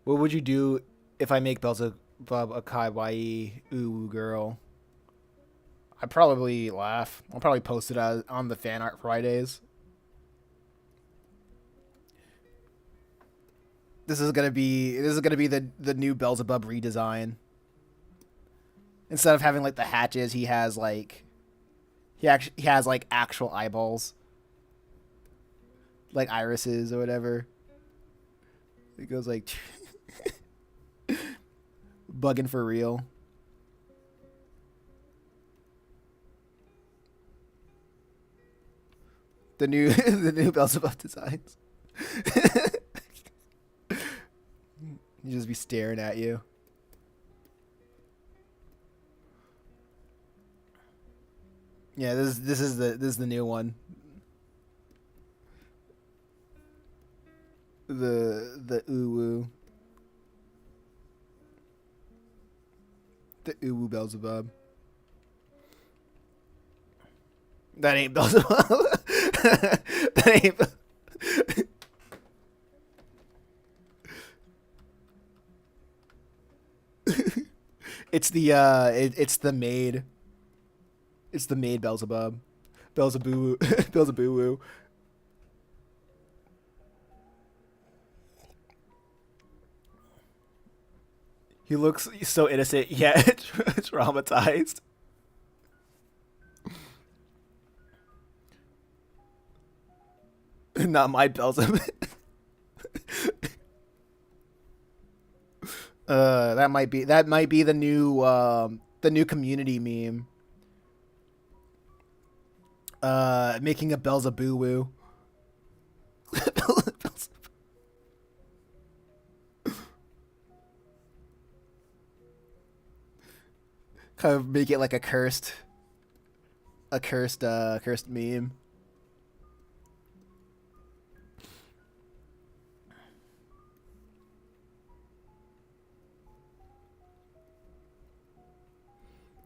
What would you do if I make Beelzebub a kawaii girl? I'd probably laugh. I'll probably post it on the Fan Art Fridays. This is gonna be the new Beelzebub redesign. Instead of having like the hatches, he has like he has like actual eyeballs, like irises or whatever. It goes like bugging for real. The new the new Beelzebub designs. You just be staring at you. Yeah, this is the new one. The uwu. The uwu Beelzebub. That ain't Beelzebub. That ain't. It's the it's the maid. It's the maid Beelzebub. Beelzebub. Beelzebub. He looks so innocent yet traumatized. Not my Beelzebub. That might be the new community meme. Making a Beelzebub. Kind of make it like cursed meme.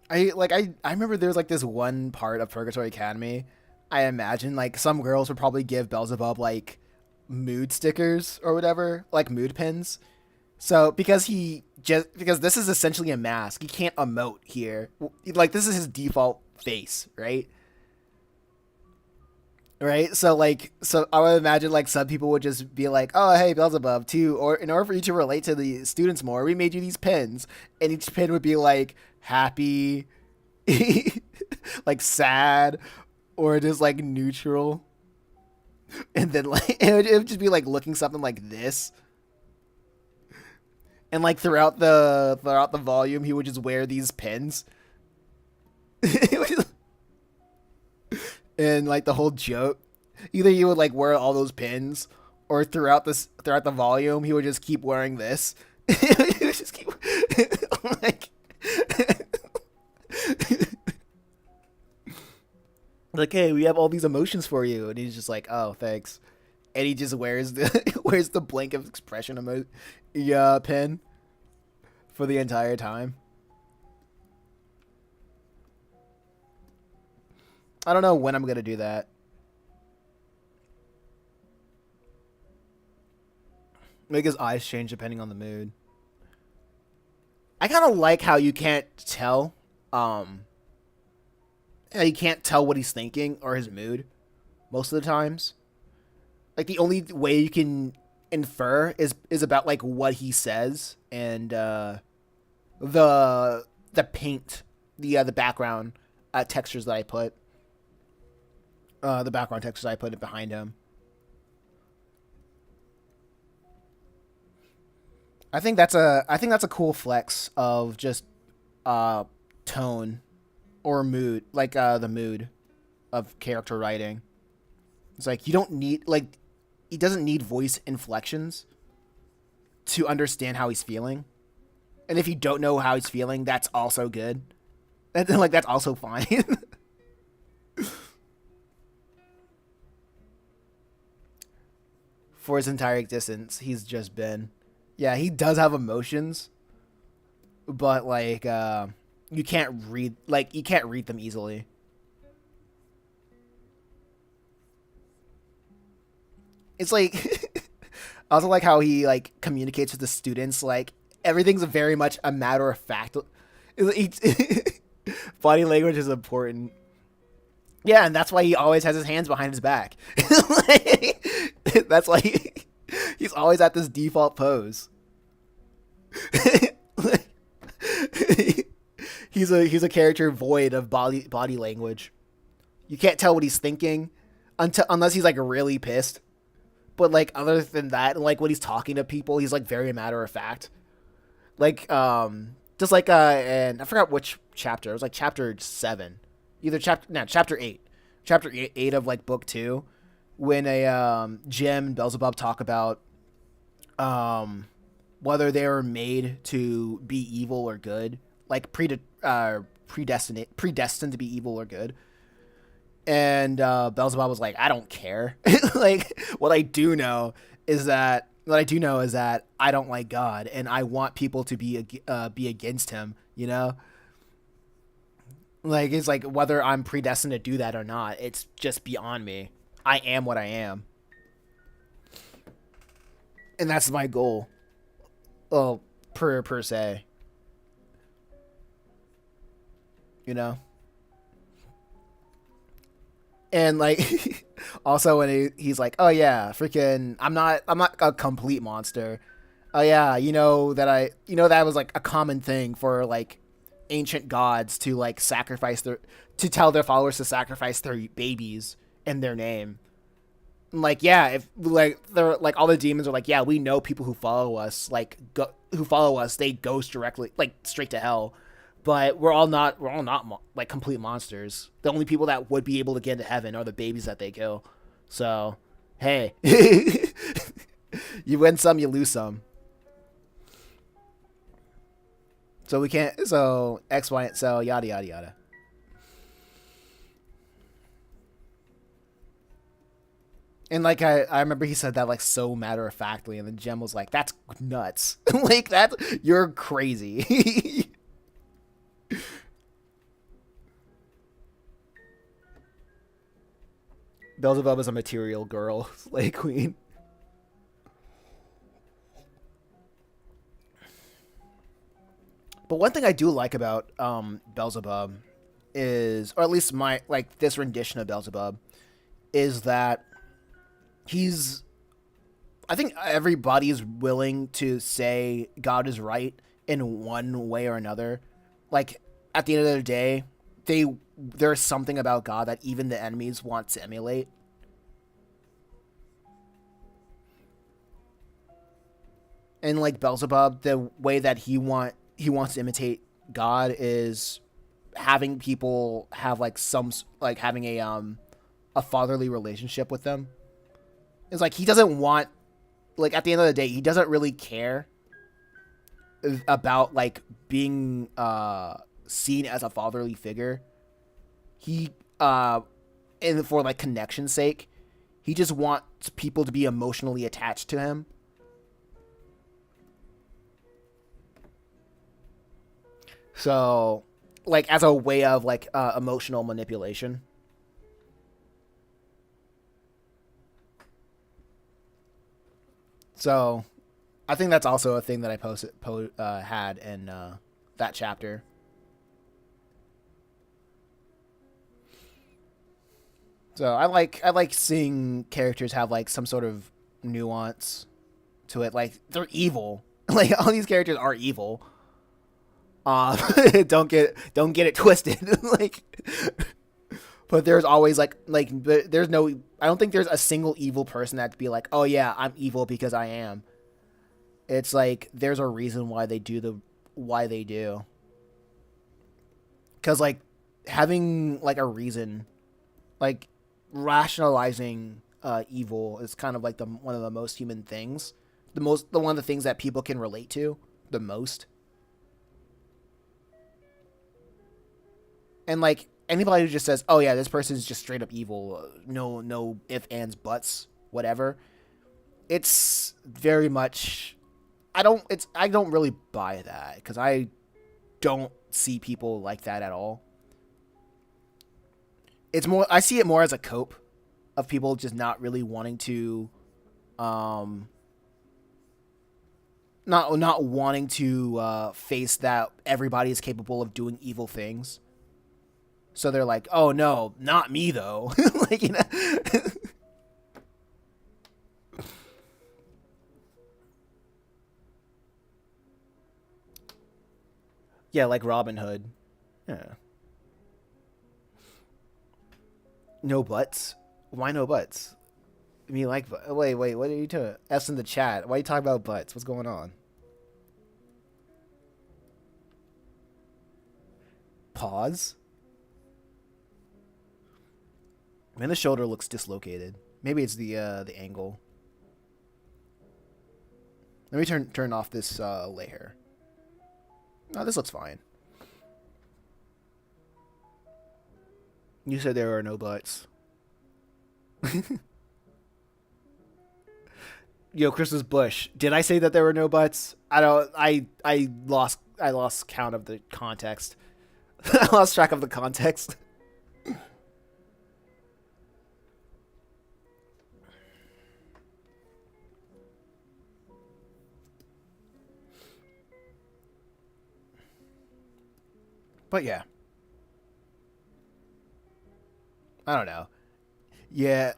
I remember there was like this one part of Purgatory Academy. I imagine like some girls would probably give Beelzebub like mood stickers or whatever, like mood pins. So because this is essentially a mask, he can't emote here. Like this is his default face, right? Right. So I would imagine like some people would just be like, "Oh, hey Beelzebub, too." Or in order for you to relate to the students more, we made you these pins, and each pin would be like happy, like sad, or just like neutral, and then like it would just be like looking something like this. And like throughout the volume, he would just wear these pins. And like the whole joke, either he would like wear all those pins, or throughout the volume, he would just keep wearing this. He would just keep like like, hey, we have all these emotions for you, and he's just like, oh, thanks, and he just wears the wears the blank of expression pin for the entire time. I don't know when I'm gonna do that. Make his eyes change depending on the mood. I kind of like how you can't tell, you can't tell what he's thinking or his mood most of the times. Like the only way you can infer is about like what he says and the paint, the background textures that I put, the background textures I put behind him. I think that's a cool flex of just tone or mood, like the mood of character writing. It's like you don't need like he doesn't need voice inflections to understand how he's feeling. And if you don't know how he's feeling, that's also good. And then, like that's also fine. For his entire existence, he's just been. Yeah, he does have emotions, but like you can't read them easily. It's like I also like how he like communicates with the students. Like everything's very much a matter of fact. Body language is important. Yeah, and that's why he always has his hands behind his back. That's why he's always at this default pose. He's a character void of body language. You can't tell what he's thinking unless he's like really pissed. But like other than that, like when he's talking to people, he's like very matter of fact. Like just like and I forgot which chapter. It was like chapter 7. Either chapter 8. Chapter 8 of like book 2 when a Jim and Beelzebub talk about whether they were made to be evil or good, like predestined to be evil or good. And Beelzebub was like, I don't care. Like what I do know is that I don't like God, and I want people to be against him. You know, like it's like whether I'm predestined to do that or not, it's just beyond me. I am what I am, and that's my goal. Well, per se, you know. And like also when he's like, oh yeah, freaking I'm not a complete monster. Oh yeah, that was like a common thing for like ancient gods to like to tell their followers to sacrifice their babies in their name. Like yeah, if like they're like all the demons are like, yeah, we know people who follow us they go directly like straight to hell. But we're all not like complete monsters. The only people that would be able to get into heaven are the babies that they kill. So, hey, you win some, you lose some. So we can't. So X, Y, so yada yada yada. And like I remember he said that like so matter of factly, and then Jem was like, "That's nuts! Like that, you're crazy." Beelzebub is a material girl, slay queen. But one thing I do like about Beelzebub is, or at least my like this rendition of Beelzebub, is that he's. I think everybody is willing to say God is right in one way or another. Like at the end of the day, there's something about God that even the enemies want to emulate. And like Beelzebub, the way that he wants to imitate God is having people have like having a fatherly relationship with them. It's like he doesn't want, like at the end of the day, he doesn't really care about like being seen as a fatherly figure. He and for like connection's sake, he just wants people to be emotionally attached to him. So, like as a way of like emotional manipulation. So, I think that's also a thing that I had in that chapter. So I like seeing characters have like some sort of nuance to it. Like they're evil. Like all these characters are evil. Uh, don't get it twisted. Like, but there's always there's no. I don't think there's a single evil person that'd be like, oh yeah, I'm evil because I am. It's like there's a reason why they do. Because like having like a reason, like rationalizing evil is kind of like the one of the most human things, the one of the things that people can relate to the most. And like anybody who just says, "Oh yeah, this person is just straight up evil," no if ands buts, whatever. It's very much. I don't really buy that because I don't see people like that at all. It's more. I see it more as a cope of people just not really wanting to, um, not wanting to face that everybody is capable of doing evil things. So they're like, "Oh no, not me though." Like yeah, like Robin Hood. Yeah. No butts? Why no butts? I mean, like, wait, what are you doing? S in the chat. Why are you talking about butts? What's going on? Pause? Man, the shoulder looks dislocated. Maybe it's the angle. Let me turn off this layer. No, this looks fine. You said there are no butts. Yo, Christmas Bush. Did I say that there were no butts? I don't. I lost count of the context. I lost track of the context. But yeah, I don't know. Yeah,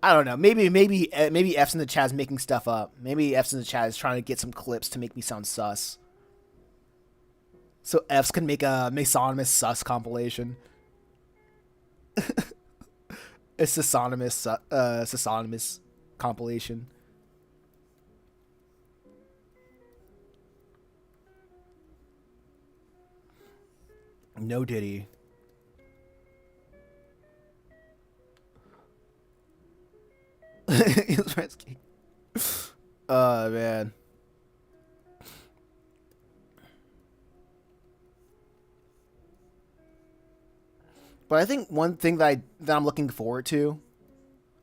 I don't know. Maybe F's in the chat is making stuff up. Maybe F's in the chat is trying to get some clips to make me sound sus. So F's can make a Masonymous sus compilation. A Sasonymous compilation. No Diddy. Oh man. But I think one thing that I'm looking forward to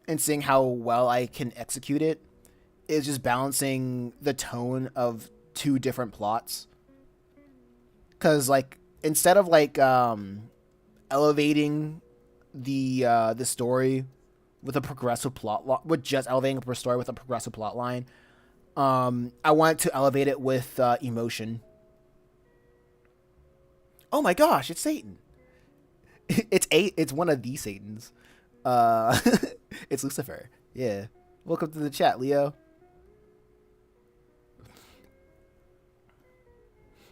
and seeing how well I can execute it is just balancing the tone of two different plots. Cause like instead of like elevating the story with a progressive with just elevating a story with a progressive plot line, I want to elevate it with emotion. Oh my gosh, it's Satan. It's one of the Satans. Uh, it's Lucifer. Yeah. Welcome to the chat, Leo.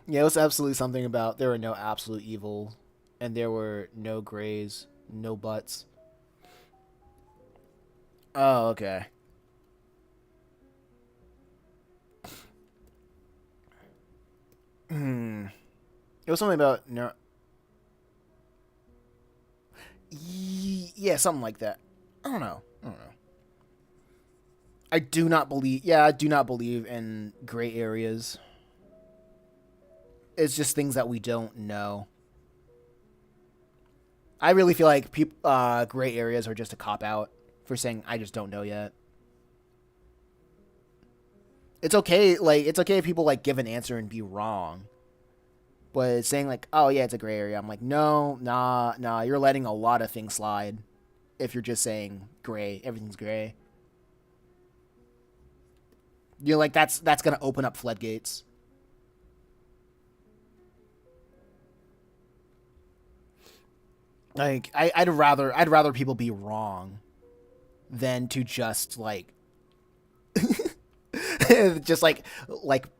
Yeah, it was absolutely something about there were no absolute evil, and there were no grays, no butts. Oh, okay. Hmm. It was something about no. Yeah, something like that. I don't know. I don't know. I do not believe. Yeah, I do not believe in gray areas. It's just things that we don't know. I really feel like gray areas are just a cop out for saying I just don't know yet. It's okay if people like give an answer and be wrong. But saying like, oh yeah, it's a gray area. I'm like, no, nah, you're letting a lot of things slide if you're just saying gray, everything's gray. You're like that's gonna open up floodgates. Like I'd rather people be wrong than to just like just like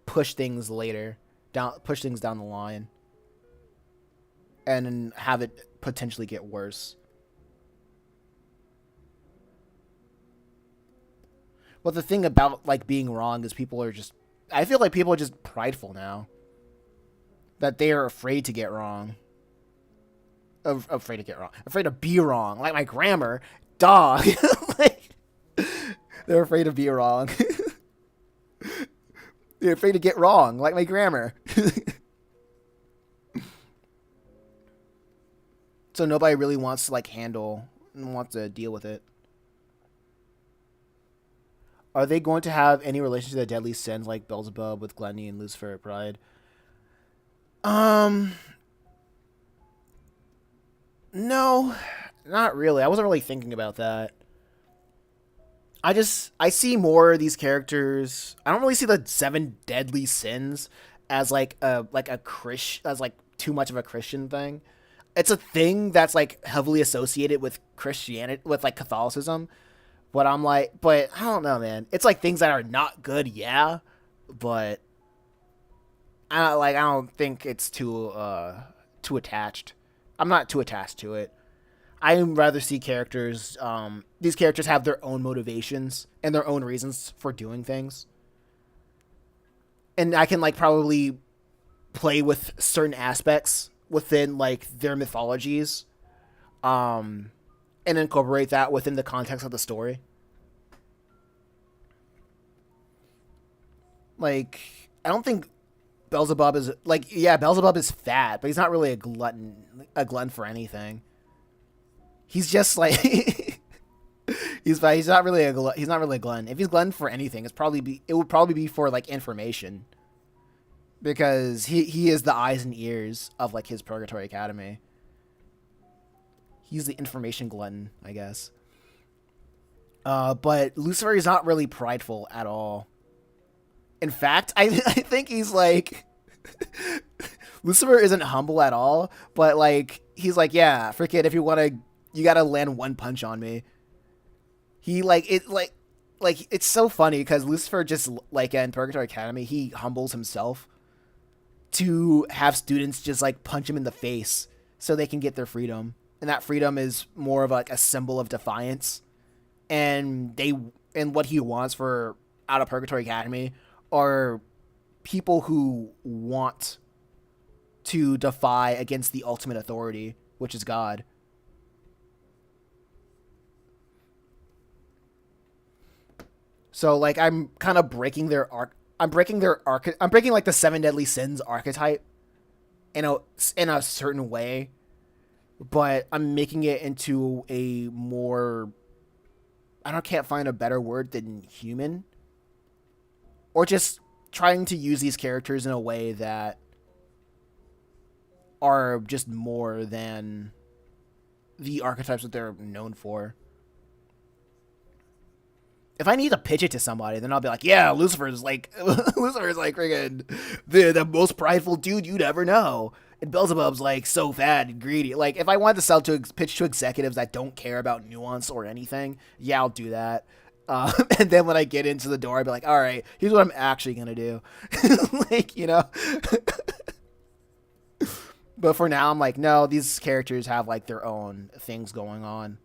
push things down the line and have it potentially get worse. But the thing about like being wrong is people are just I feel like people are just prideful now that they are afraid to get wrong. Afraid to get wrong. Afraid to be wrong. Like my grammar, dog. Like they're afraid to be wrong. They're afraid to get wrong, like my grammar. So nobody really wants to like wants to deal with it. Are they going to have any relation to the deadly sins like Beelzebub with Gluttony and Lucifer at Pride? Um, no, not really. I wasn't really thinking about that. I see more of these characters. I don't really see the seven deadly sins as like a Chris as like too much of a Christian thing. It's a thing that's like heavily associated with Christianity with like Catholicism. But I'm like, but I don't know, man. It's like things that are not good, yeah, but I don't think it's too attached. I'm not too attached to it. I rather see characters. These characters have their own motivations and their own reasons for doing things, and I can like probably play with certain aspects within like their mythologies, um, and incorporate that within the context of the story. Like, I don't think Beelzebub is like, yeah, Beelzebub is fat, but he's not really a glutton for anything. He's just like he's not really he's not really a glutton. If he's glutton for anything, it would probably be for like information, because he is the eyes and ears of like his Purgatory Academy. He's the information glutton, I guess. But Lucifer is not really prideful at all. In fact, I think he's like Lucifer isn't humble at all, but like he's like, yeah, freaking, if you want to, you got to land one punch on me. He like it's so funny because Lucifer just like in Purgatory Academy, he humbles himself to have students just like punch him in the face so they can get their freedom, and that freedom is more of like a symbol of defiance. And what he wants for out of Purgatory Academy are people who want to defy against the ultimate authority, which is God. So like I'm kind of breaking their arc. I'm breaking their arch. I'm breaking like the seven deadly sins archetype in a certain way, but I'm making it into a more, I don't can't find a better word than human, or just trying to use these characters in a way that are just more than the archetypes that they're known for. If I need to pitch it to somebody, then I'll be like, yeah, Lucifer's like Lucifer's like friggin' the most prideful dude you'd ever know. And Beelzebub's like so fat and greedy. Like if I wanted to sell to pitch to executives that don't care about nuance or anything, yeah, I'll do that. And then when I get into the door, I'd be like, all right, here's what I'm actually gonna do. Like, you know. But for now, I'm like, no, these characters have like their own things going on.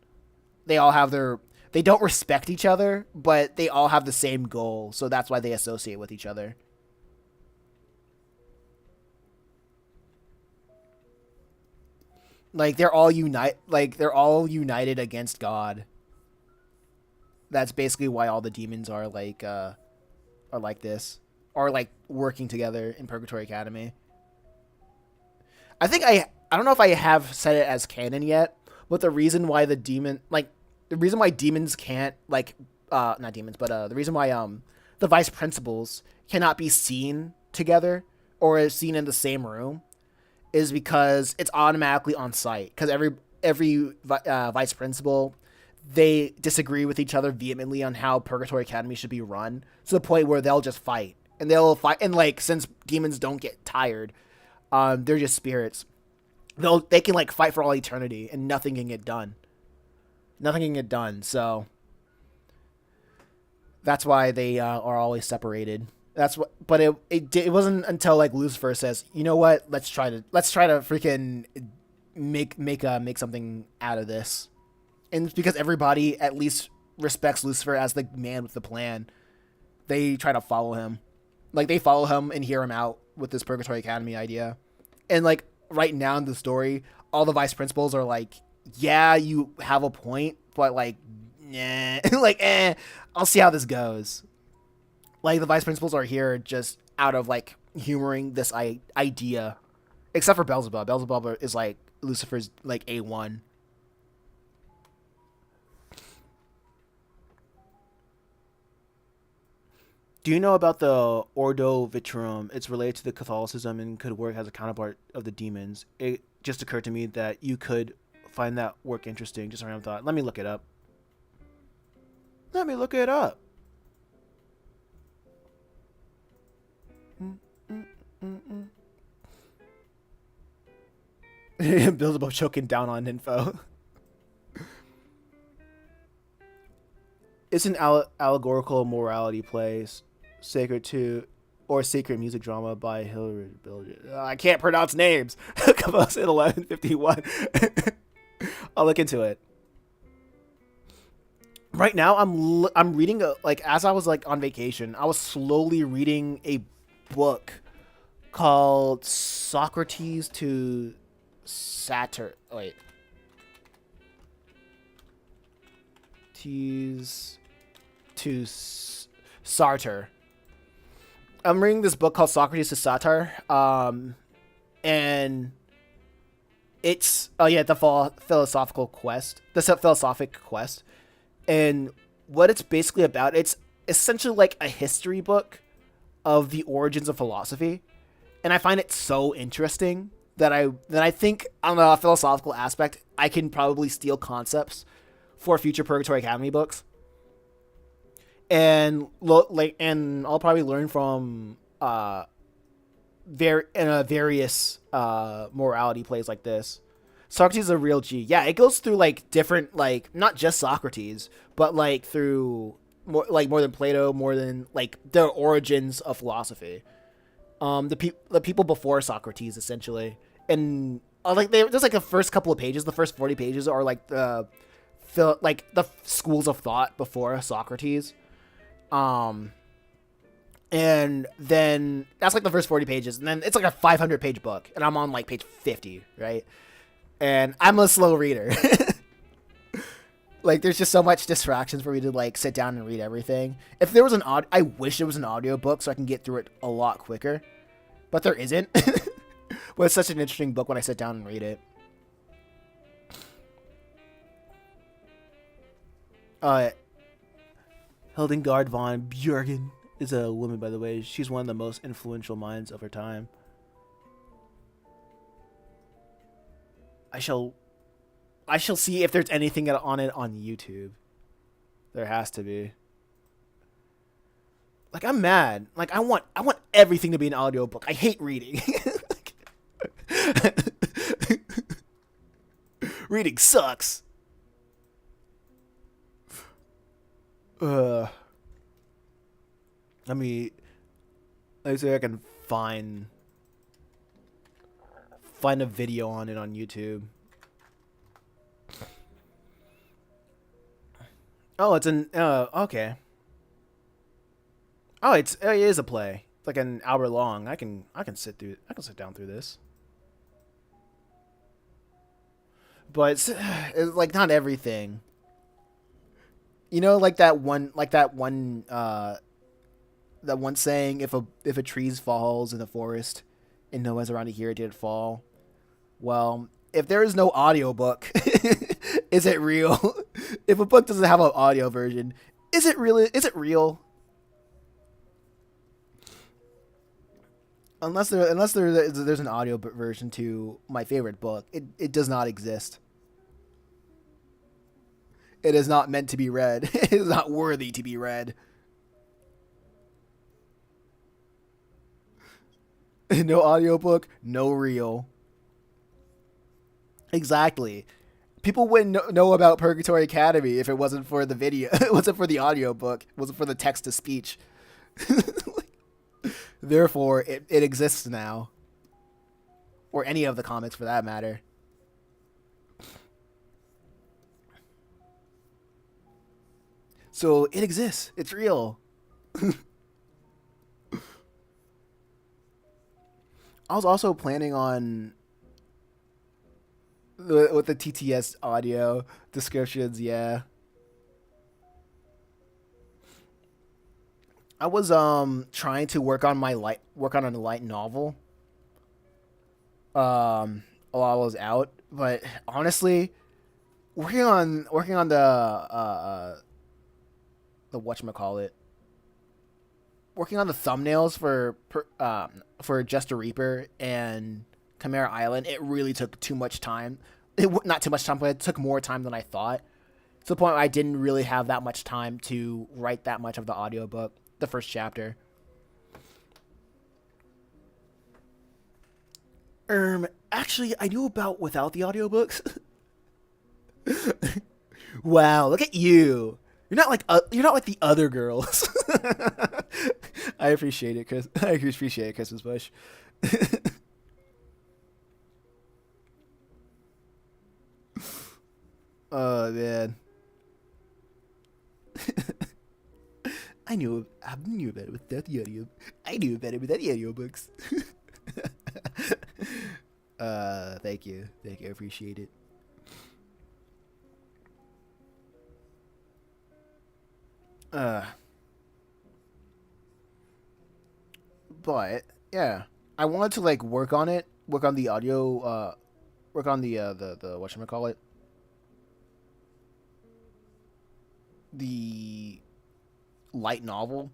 They all have their, they don't respect each other, but they all have the same goal, so that's why they associate with each other. They're all united against God. That's basically why all the demons are like this, are like working together in Purgatory Academy. I don't know if I have said it as canon yet, but the reason why demons can't like not demons, but the reason why the vice principals cannot be seen together or is seen in the same room is because it's automatically on site, because every vice principal, they disagree with each other vehemently on how Purgatory Academy should be run, to the point where they'll just fight, and like since demons don't get tired, they're just spirits. They can like fight for all eternity and nothing can get done. Nothing can get done. So that's why they are always separated. That's what. But it wasn't until like Lucifer says, you know what? Let's try to freaking make something out of this. And it's because everybody at least respects Lucifer as the man with the plan. They try to follow him. Like they follow him and hear him out with this Purgatory Academy idea. And like right now in the story, all the vice principals are like, yeah, you have a point, but like, nah, like, I'll see how this goes. Like the vice principals are here just out of like humoring this idea, except for Beelzebub. Beelzebub is like Lucifer's like A1. Do you know about the Ordo Vitrum? It's related to the Catholicism and could work as a counterpart of the demons. It just occurred to me that you could find that work interesting. Just a random thought. Let me look it up. Let me look it up. Beelzebub choking down on info. It's an allegorical morality play, sacred to, or sacred music drama by Hilary Bilger. I can't pronounce names. Composed in 1151. I'll look into it. Right now, I'm reading like as I was like on vacation, I was slowly reading a book called Socrates to Satyr. Wait, Tease to Sartor. I'm reading this book called Socrates to Satyr, and it's the philosophical quest, the philosophic quest, and what it's basically about. It's essentially like a history book of the origins of philosophy, and I find it so interesting that I think on a philosophical aspect, I can probably steal concepts for future Purgatory Academy books, and and I'll probably learn from various morality plays like this. Socrates is a real G. Yeah, it goes through like different, like not just Socrates, but like through more than Plato, more than like the origins of philosophy. The people before Socrates essentially, and there's like the first couple of pages, the first 40 pages are like the schools of thought before Socrates. And then that's like the first 40 pages, and then it's like a 500-page book, and I'm on like page 50, right? And I'm a slow reader. Like, there's just so much distractions for me to like sit down and read everything. If there was I wish there was an audio book so I can get through it a lot quicker, but there isn't. But it's such an interesting book when I sit down and read it. Hildegard von Björgen is a woman, by the way. She's one of the most influential minds of her time. I shall see if there's anything on it on YouTube. There has to be. Like, I'm mad. Like, I want everything to be an audiobook. I hate reading. Reading sucks. Let me see if I can find a video on it on YouTube. Oh, it's an okay. Oh, it is a play. It's like an hour long. I can sit down through this. But it's like not everything. You know, like that one saying, if a tree falls in the forest and no one's around to hear it, did it fall? Well, if there is no audiobook, is it real? If a book doesn't have an audio version, is it real? Unless there's an audio version to my favorite book, it does not exist. It is not meant to be read. It is not worthy to be read. No audiobook, no reel. Exactly. People wouldn't know about Purgatory Academy if it wasn't for the video. It wasn't for the audiobook. It wasn't for the text to speech. Therefore, it exists now. Or any of the comics for that matter. So it exists. It's real. I was also planning on with the TTS audio descriptions. Yeah, I was trying to work on a light novel. While I was out, but honestly, working on the whatchamacallit, working on the thumbnails for Just a Reaper and Chimera Island, it really took too much time. Not too much time, but it took more time than I thought. To the point where I didn't really have that much time to write that much of the audiobook, the first chapter. Actually, I knew about without the audiobooks. Wow, look at you. You're not like the other girls. I appreciate it, Chris. I appreciate it, Christmas Bush. Oh man. I knew about it without the audio. I knew about it without the audiobooks. Thank you. Thank you. I appreciate it. Uh, but yeah, I wanted to like work on it, work on the audio, work on the whatchamacallit, the light novel,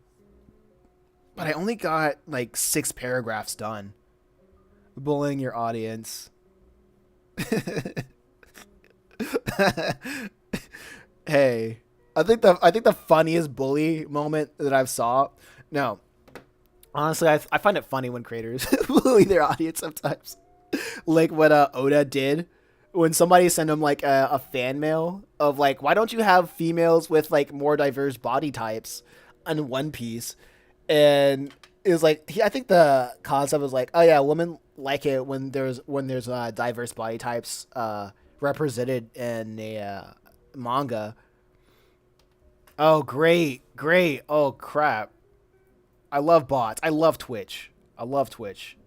but I only got like 6 paragraphs done. Bullying your audience. Hey, I think the funniest bully moment that I've saw. No, honestly, I find it funny when creators bully their audience sometimes. Like what Oda did when somebody sent him like a fan mail of like, why don't you have females with like more diverse body types on One Piece? And it was like I think the concept was like, oh yeah, women like it when there's diverse body types represented in a manga. Oh great, great. Oh crap. I love bots. I love Twitch. I love Twitch.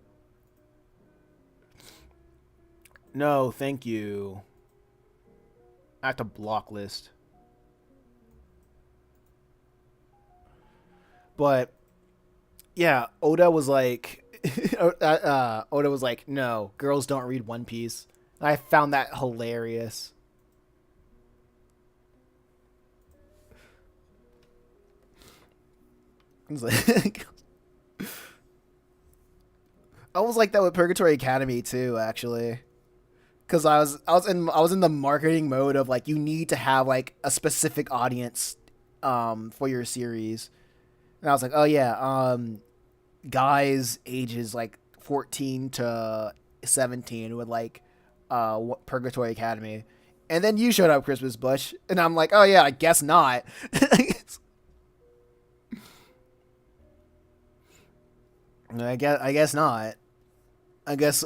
No, thank you. I have to block list. But yeah, Oda was like, Oda was like, no, girls don't read One Piece. I found that hilarious. I was like, I was like that with Purgatory Academy too, actually. Because I was in the marketing mode of like you need to have like a specific audience for your series. And I was like, oh yeah, guys ages like 14 to 17 would like Purgatory Academy. And then you showed up, Christmas Bush, and I'm like, oh yeah, I guess not. I guess not. I guess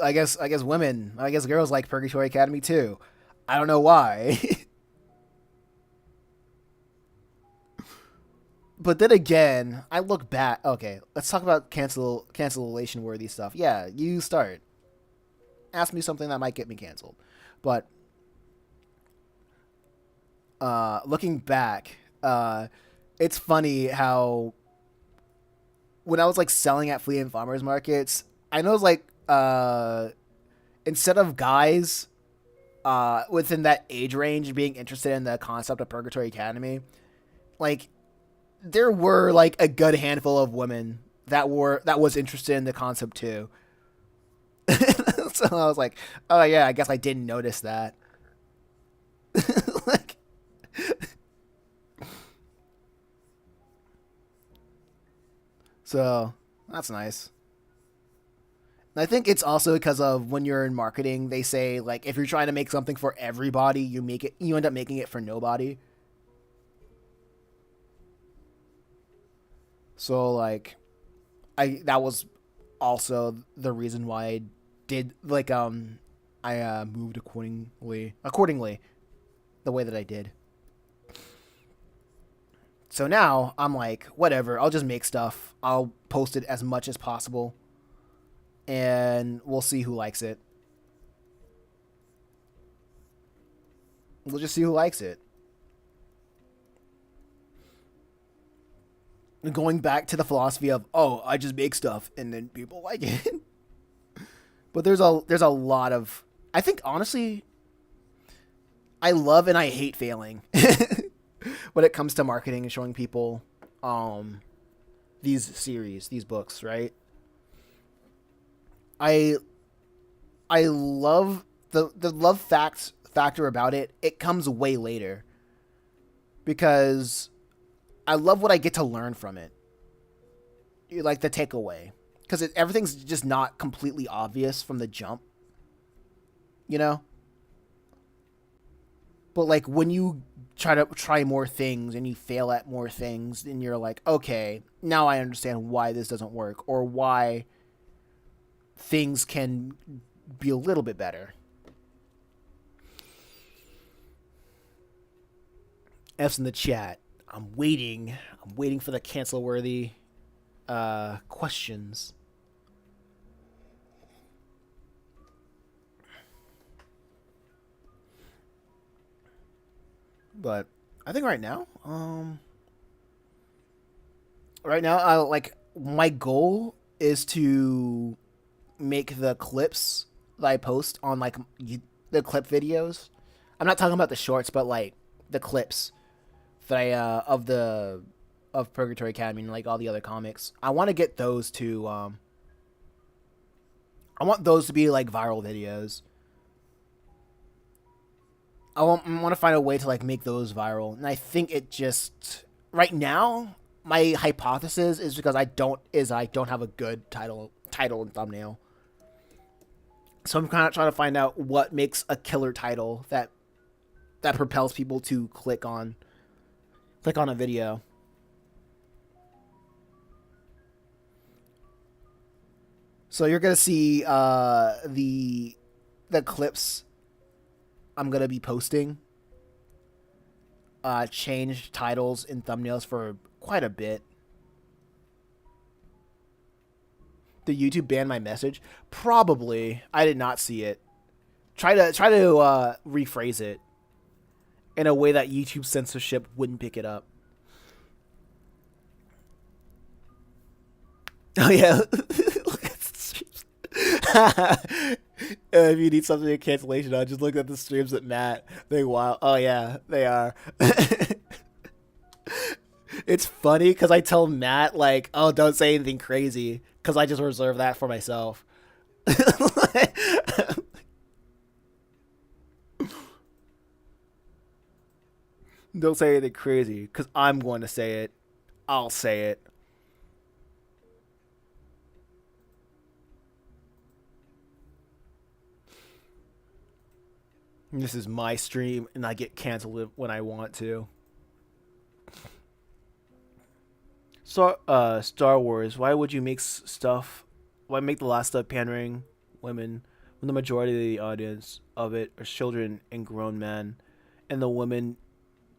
women, I guess girls like Purgatory Academy too. I don't know why. But then again, I look back. Okay, let's talk about cancellation worthy stuff. Yeah, you start. Ask me something that might get me canceled. But looking back, it's funny how when I was like selling at flea and farmers markets, I know it's like instead of guys within that age range being interested in the concept of Purgatory Academy, like there were like a good handful of women that was interested in the concept too. So I was like, oh yeah, I guess I didn't notice that. Like, so that's nice. And I think it's also because of when you're in marketing, they say like if you're trying to make something for everybody, you end up making it for nobody. So like I that was also the reason why I did like I moved accordingly the way that I did. So now I'm like, whatever, I'll just make stuff. I'll post it as much as possible and we'll see who likes it. We'll just see who likes it. Going back to the philosophy of, oh, I just make stuff and then people like it. But there's a lot of I think honestly I love and I hate failing when it comes to marketing and showing people um these books, right? I I love the love factor about it. It comes way later because I love what I get to learn from it. Like the takeaway, because everything's just not completely obvious from the jump, you know. But like when you try more things and you fail at more things, then you're like, okay, now I understand why this doesn't work or why things can be a little bit better. F's in the chat. I'm waiting. I'm waiting for the cancel worthy questions. But I think right now, I like my goal is to make the clips that I post on like the clip videos. I'm not talking about the shorts, but like the clips that I of Purgatory Academy and like all the other comics. I want to get those to I want those to be like viral videos. I want to find a way to like make those viral, and I think it just right now my hypothesis is because I don't have a good title and thumbnail. So I'm kind of trying to find out what makes a killer title that propels people to click on a video. So you're gonna see the clips I'm gonna be posting changed titles and thumbnails for quite a bit. Did YouTube ban my message? Probably. I did not see it. Try to rephrase it in a way that YouTube censorship wouldn't pick it up. Oh yeah. Look at the streams. If you need something in cancellation, I just look at the streams at Matt. They wow. Oh yeah, they are. It's funny because I tell Matt like, "Oh, don't say anything crazy," because I just reserve that for myself. Don't say anything crazy because I'm going to say it. I'll say it. This is my stream, and I get canceled when I want to. So, Star Wars. Why would you make stuff? Why make the last stuff pandering women when the majority of the audience of it are children and grown men, and the women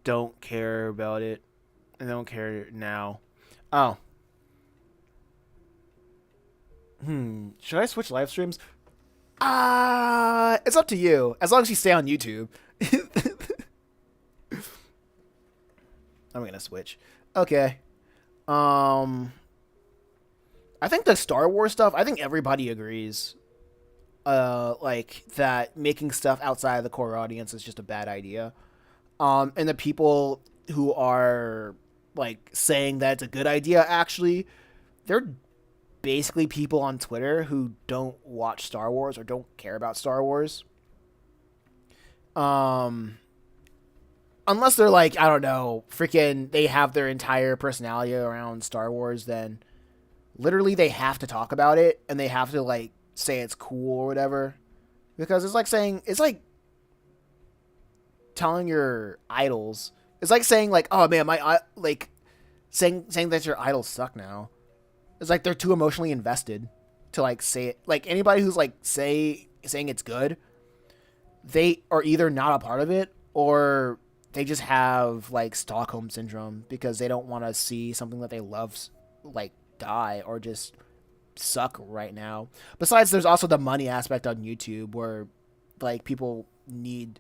don't care about it, and they don't care now? Oh, should I switch live streams? It's up to you. As long as you stay on YouTube. I'm gonna switch. Okay. Um, I think the Star Wars stuff. I think everybody agrees. Like that making stuff outside of the core audience is just a bad idea. And the people who are like saying that it's a good idea, actually, they're basically people on Twitter who don't watch Star Wars or don't care about Star Wars. Um, Unless they're like, I don't know, freaking they have their entire personality around Star Wars, then literally they have to talk about it and they have to like say it's cool or whatever. Because it's like telling your idols. It's like saying like, "Oh man, like saying that your idols suck now." It's like they're too emotionally invested to like say it. Like anybody who's like saying it's good, they are either not a part of it or they just have like Stockholm syndrome because they don't want to see something that they love like die or just suck right now. Besides, there's also the money aspect on YouTube where like people need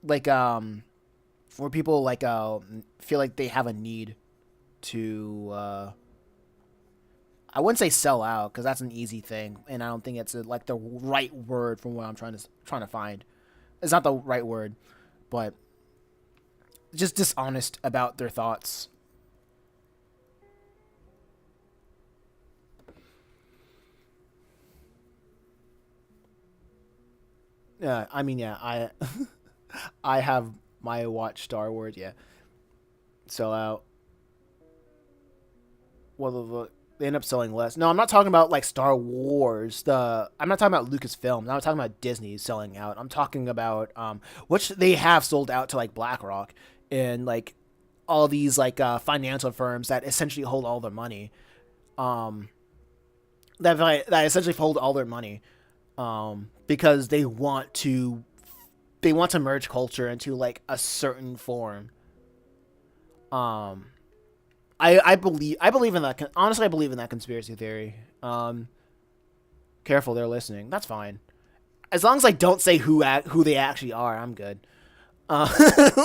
like where people like feel like they have a need to I wouldn't say sell out because that's an easy thing, and I don't think it's like the right word from what I'm trying to find. It's not the right word, but just dishonest about their thoughts. Yeah, I mean, yeah, I I have my watch Star Wars. Yeah, sell out. Well, they end up selling less. No, I'm not talking about like Star Wars. I'm not talking about Lucasfilm. I'm not talking about Disney selling out. I'm talking about which they have sold out to like BlackRock and like all these like financial firms that essentially hold all their money. Um, that essentially hold all their money. Because they want to merge culture into like a certain form. Um, I believe in that. Honestly, I believe in that conspiracy theory. Careful, they're listening. That's fine. As long as I don't say who they actually are, I'm good. Uh,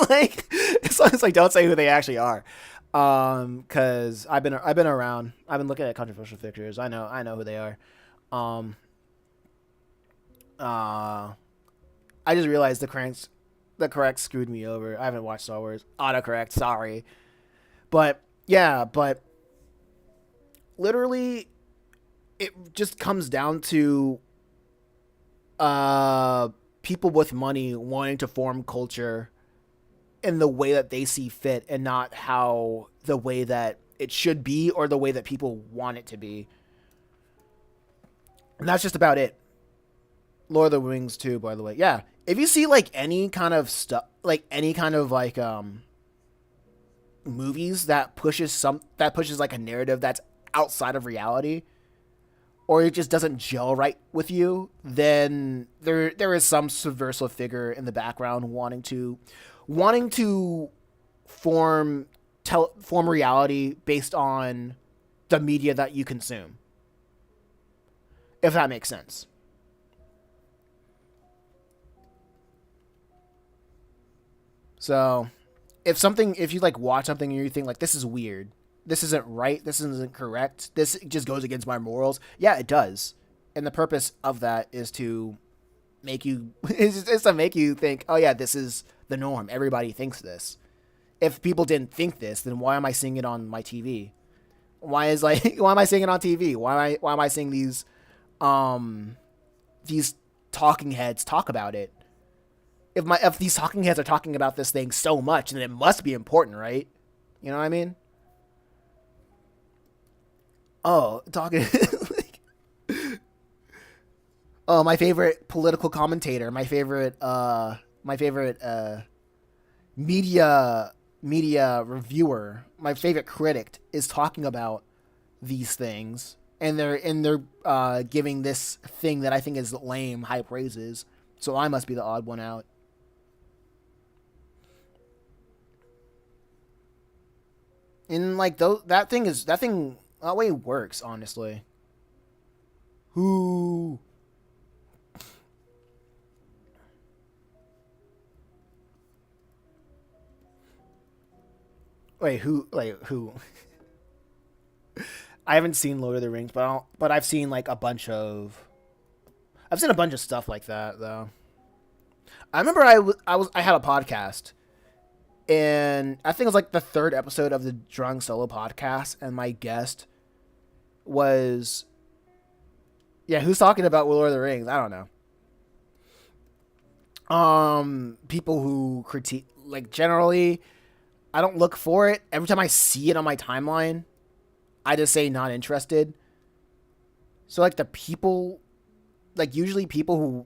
like as long as I don't say who they actually are, because I've been around. I've been looking at controversial figures. I know who they are. Um, uh, I just realized the correct screwed me over. I haven't watched Star Wars. Autocorrect, sorry, but yeah, but literally, it just comes down to uh people with money wanting to form culture in the way that they see fit and not how the way that it should be or the way that people want it to be. And that's just about it. Lord of the Rings too, by the way. Yeah. If you see like any kind of stuff like any kind of like movies that pushes like a narrative that's outside of reality, or it just doesn't gel right with you, then there is some subversive figure in the background wanting to form form reality based on the media that you consume, if that makes sense. So, if you like watch something and you think like this is weird, this isn't right, this isn't correct, this just goes against my morals. Yeah, it does. And the purpose of that is to make you is to make you think, oh yeah, this is the norm. Everybody thinks this. If people didn't think this, then why am I seeing it on my TV? Why am I seeing it on TV? Why am I seeing um these talking heads talk about it? If these talking heads are talking about this thing so much, then it must be important, right? You know what I mean? Oh, talking. Oh, my favorite political commentator, my favorite media media reviewer, my favorite critic is talking about these things, and they're giving this thing that I think is lame high praises. So I must be the odd one out. And like that thing that way works honestly. Who? Wait, who? Like who? I haven't seen Lord of the Rings, but I've seen like a bunch of. I've seen a bunch of stuff like that though. I remember I had a podcast, and I think it was like the third episode of the Drunk Solo podcast, and my guest was, yeah, who's talking about Lord of the Rings? I don't know. People who critique, like, generally, I don't look for it. Every time I see it on my timeline, I just say not interested. So like the people, like usually people who,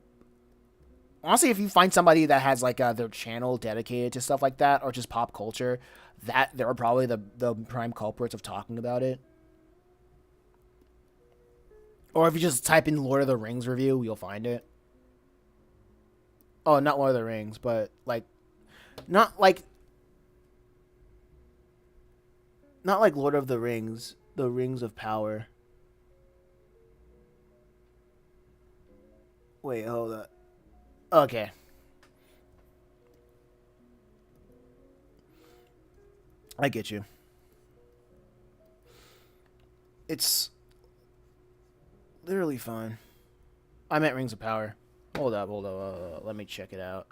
honestly, if you find somebody that has like their channel dedicated to stuff like that or just pop culture, that they're probably the prime culprits of talking about it. Or if you just type in Lord of the Rings review, you'll find it. Oh, not Lord of the Rings, but like not like not like Lord of the Rings, the Rings of Power. Wait, hold on. Okay, I get you. It's literally fun. I meant Rings of Power. Hold up. Let me check it out.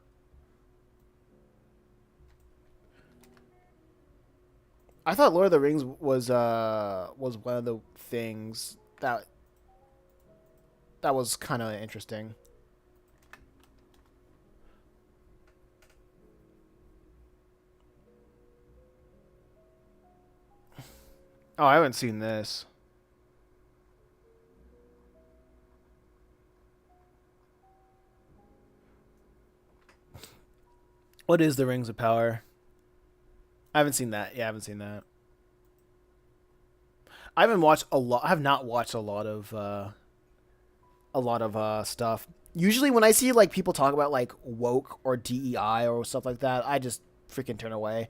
I thought Lord of the Rings was one of the things that was kind of interesting. Oh, I haven't seen this. What is the Rings of Power? I haven't seen that. Yeah, I haven't seen that. I haven't watched a lot. I have not watched a lot of stuff. Usually, when I see like people talk about like woke or DEI or stuff like that, I just freaking turn away.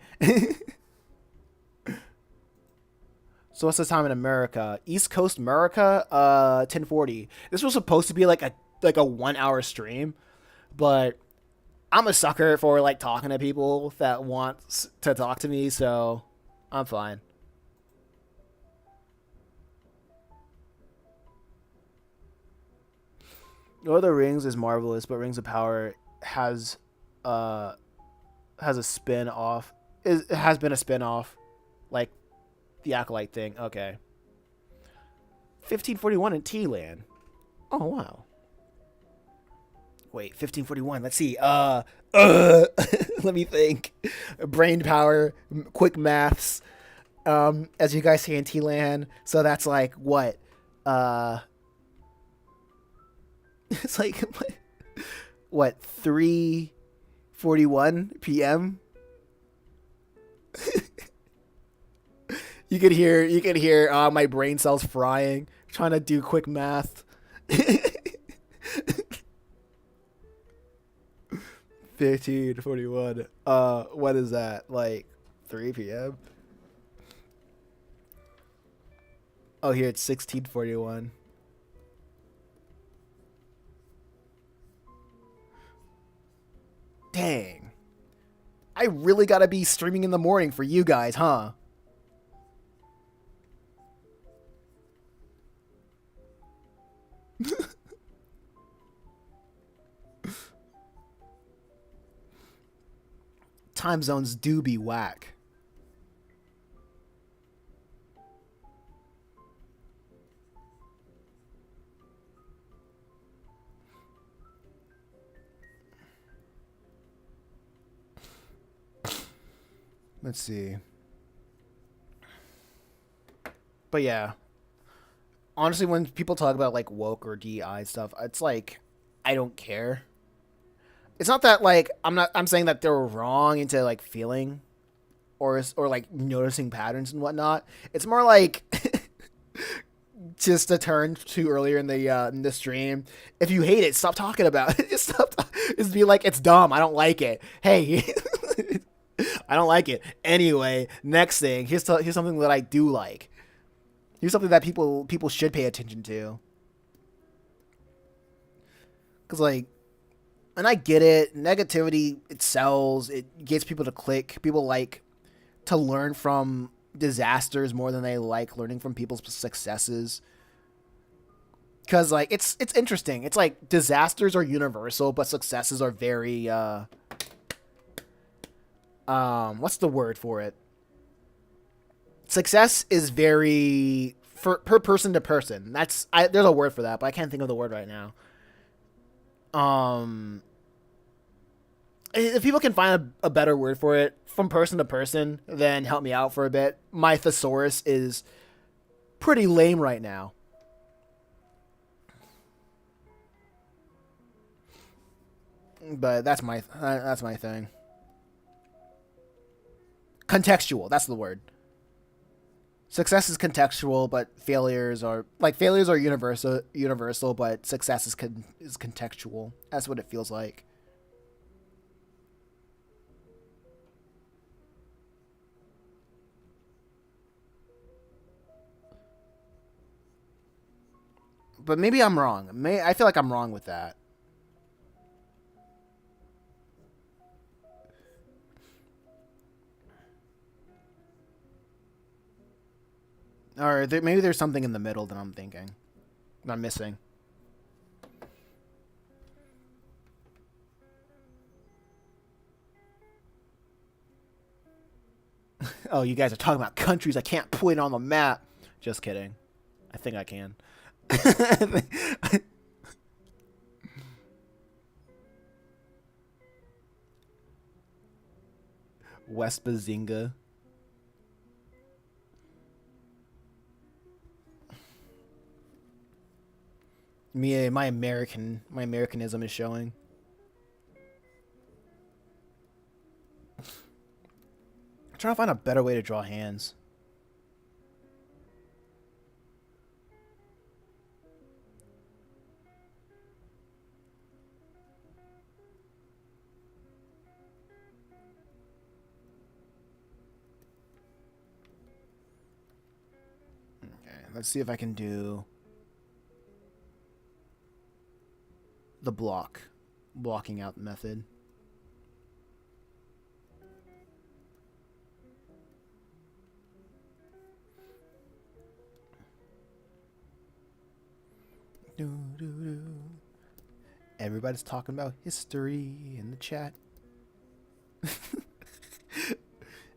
So what's the time in America? East Coast America, 10:40. This was supposed to be like a 1 hour stream, but I'm a sucker for like talking to people that want to talk to me, so I'm fine. Lord of the Rings is marvelous, but Rings of Power has uh has a spin off. It has been a spin off, like the Acolyte thing. Okay, 1541 in T Land. Oh wow. Wait, 1541. Let's see. Let me think. Brain power, quick maths. As you guys say in T Land, so that's like what? Uh, it's like what 3:41 p.m. You could hear my brain cells frying, trying to do quick math. 15:41. What is that? Like 3 p.m. Oh, here it's 16:41. Dang. I really gotta be streaming in the morning for you guys, huh? Time zones do be whack. Let's see. But yeah, honestly, when people talk about like woke or DI stuff, it's like I don't care. It's not that like I'm saying that they're wrong into like feeling or like noticing patterns and whatnot. It's more like just to turn to earlier in the stream. If you hate it, stop talking about it. Just stop. Just be like, it's dumb. I don't like it. Hey, I don't like it. Anyway, next thing. Here's something that I do like. Here's something that people should pay attention to. Cause like, and I get it. Negativity it sells. It gets people to click. People like to learn from disasters more than they like learning from people's successes. Cause like it's interesting. It's like disasters are universal, but successes are very what's the word for it? Success is very per person to person. There's a word for that, but I can't think of the word right now. Um, if people can find a better word for it from person to person, then help me out for a bit. My thesaurus is pretty lame right now. But that's my thing. Contextual. That's the word. Success is contextual, but failures are universal, but success is contextual. That's what it feels like. But maybe I'm wrong. I feel like I'm wrong with that. Or maybe there's something in the middle that I'm thinking. I'm missing. Oh, you guys are talking about countries I can't put on the map. Just kidding. I think I can. West Bazinga. My Americanism is showing. I'm trying to find a better way to draw hands. Let's see if I can do the blocking out method. Everybody's talking about history in the chat.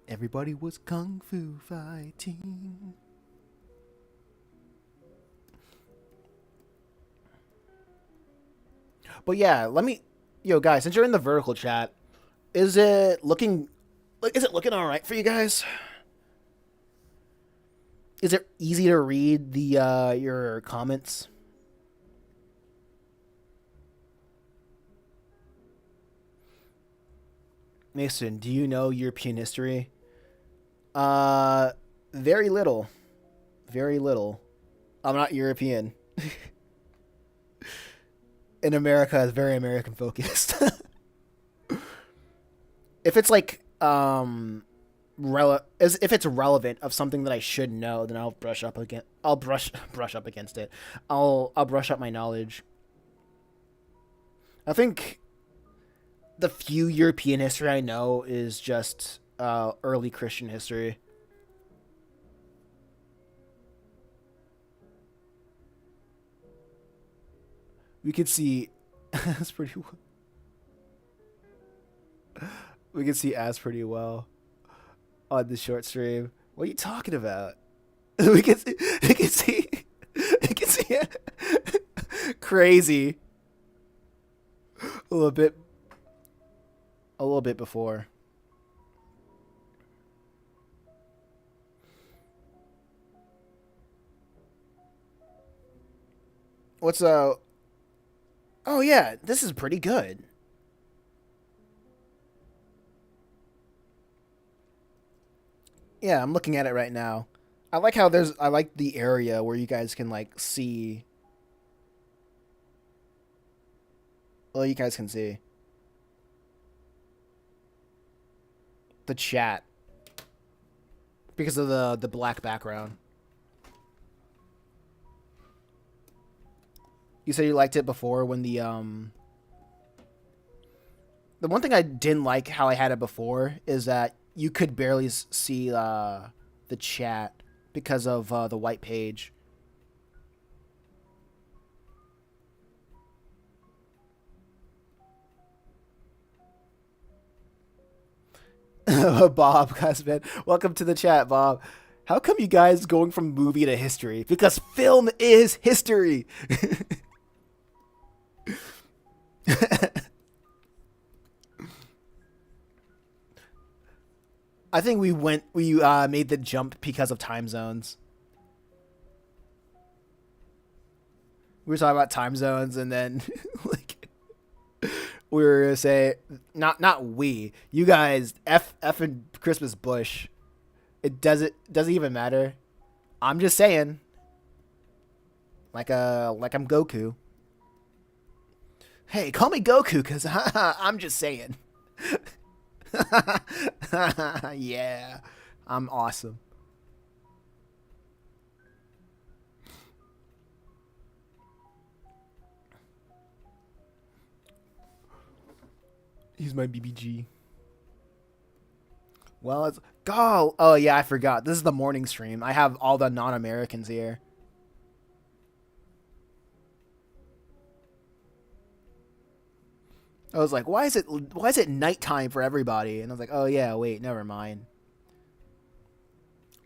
Everybody was kung fu fighting. But yeah, yo guys, since you're in the vertical chat, is it looking all right for you guys? Is it easy to read the your comments? Mason, do you know European history? Very little. Very little. I'm not European. In America, it's very American focused. If it's like if it's relevant of something that I should know, then I'll brush up again. I'll brush up against it. I'll brush up my knowledge. I think the few European history I know is just early Christian history. We could see as pretty well. We can see as pretty well on the short stream. What are you talking about? we can see, we can see, we can see crazy. A little bit before. What's Oh yeah, this is pretty good. Yeah, I'm looking at it right now. I like how I like the area where you guys can like see. Well, you guys can see the chat because of the black background. You said you liked it before when the one thing I didn't like how I had it before is that you could barely see the chat because of the white page. Bob Cusman, welcome to the chat, Bob. How come you guys going from movie to history? Because film is history. I think we made the jump because of time zones. We were talking about time zones, and then like we were gonna say not we, you guys, f and Christmas Bush. It doesn't even matter. I'm just saying. Like I'm Goku. Hey, call me Goku, cause I'm just saying. Yeah, I'm awesome. He's my BBG. Well, it's oh yeah, I forgot. This is the morning stream. I have all the non-Americans here. I was like, why is it nighttime for everybody? And I was like, oh yeah, wait, never mind.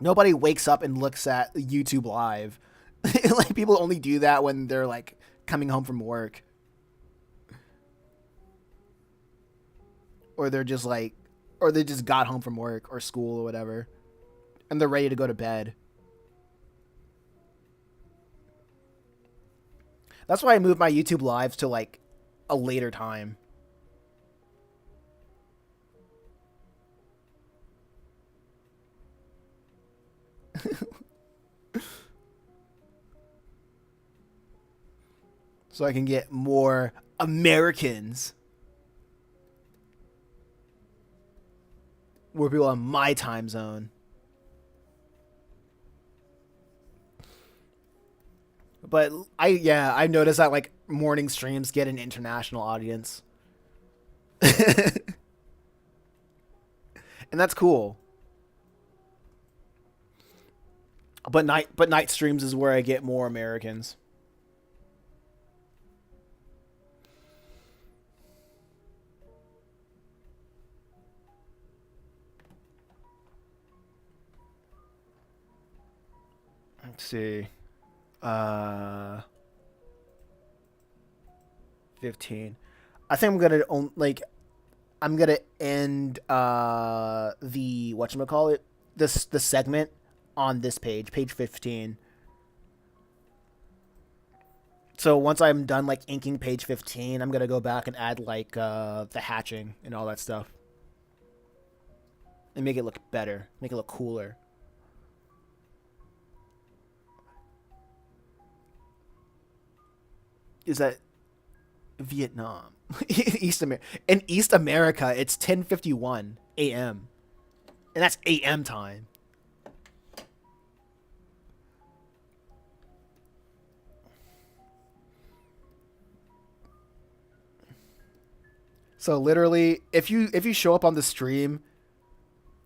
Nobody wakes up and looks at YouTube Live. Like people only do that when they're like coming home from work. Or they just got home from work or school or whatever. And they're ready to go to bed. That's why I moved my YouTube Lives to like a later time. So I can get more Americans. More people on my time zone. But I noticed that like morning streams get an international audience, and that's cool. But night streams is where I get more Americans. Let's see. Uh 15. I think I'm gonna like I'm gonna end the whatchamacallit, this the segment on this page, page 15. So once I'm done like inking page 15, I'm gonna go back and add like the hatching and all that stuff and make it look better, make it look cooler. Is that Vietnam? East America. In East America, it's 10:51 a.m. and that's a.m. time. So literally, if you show up on the stream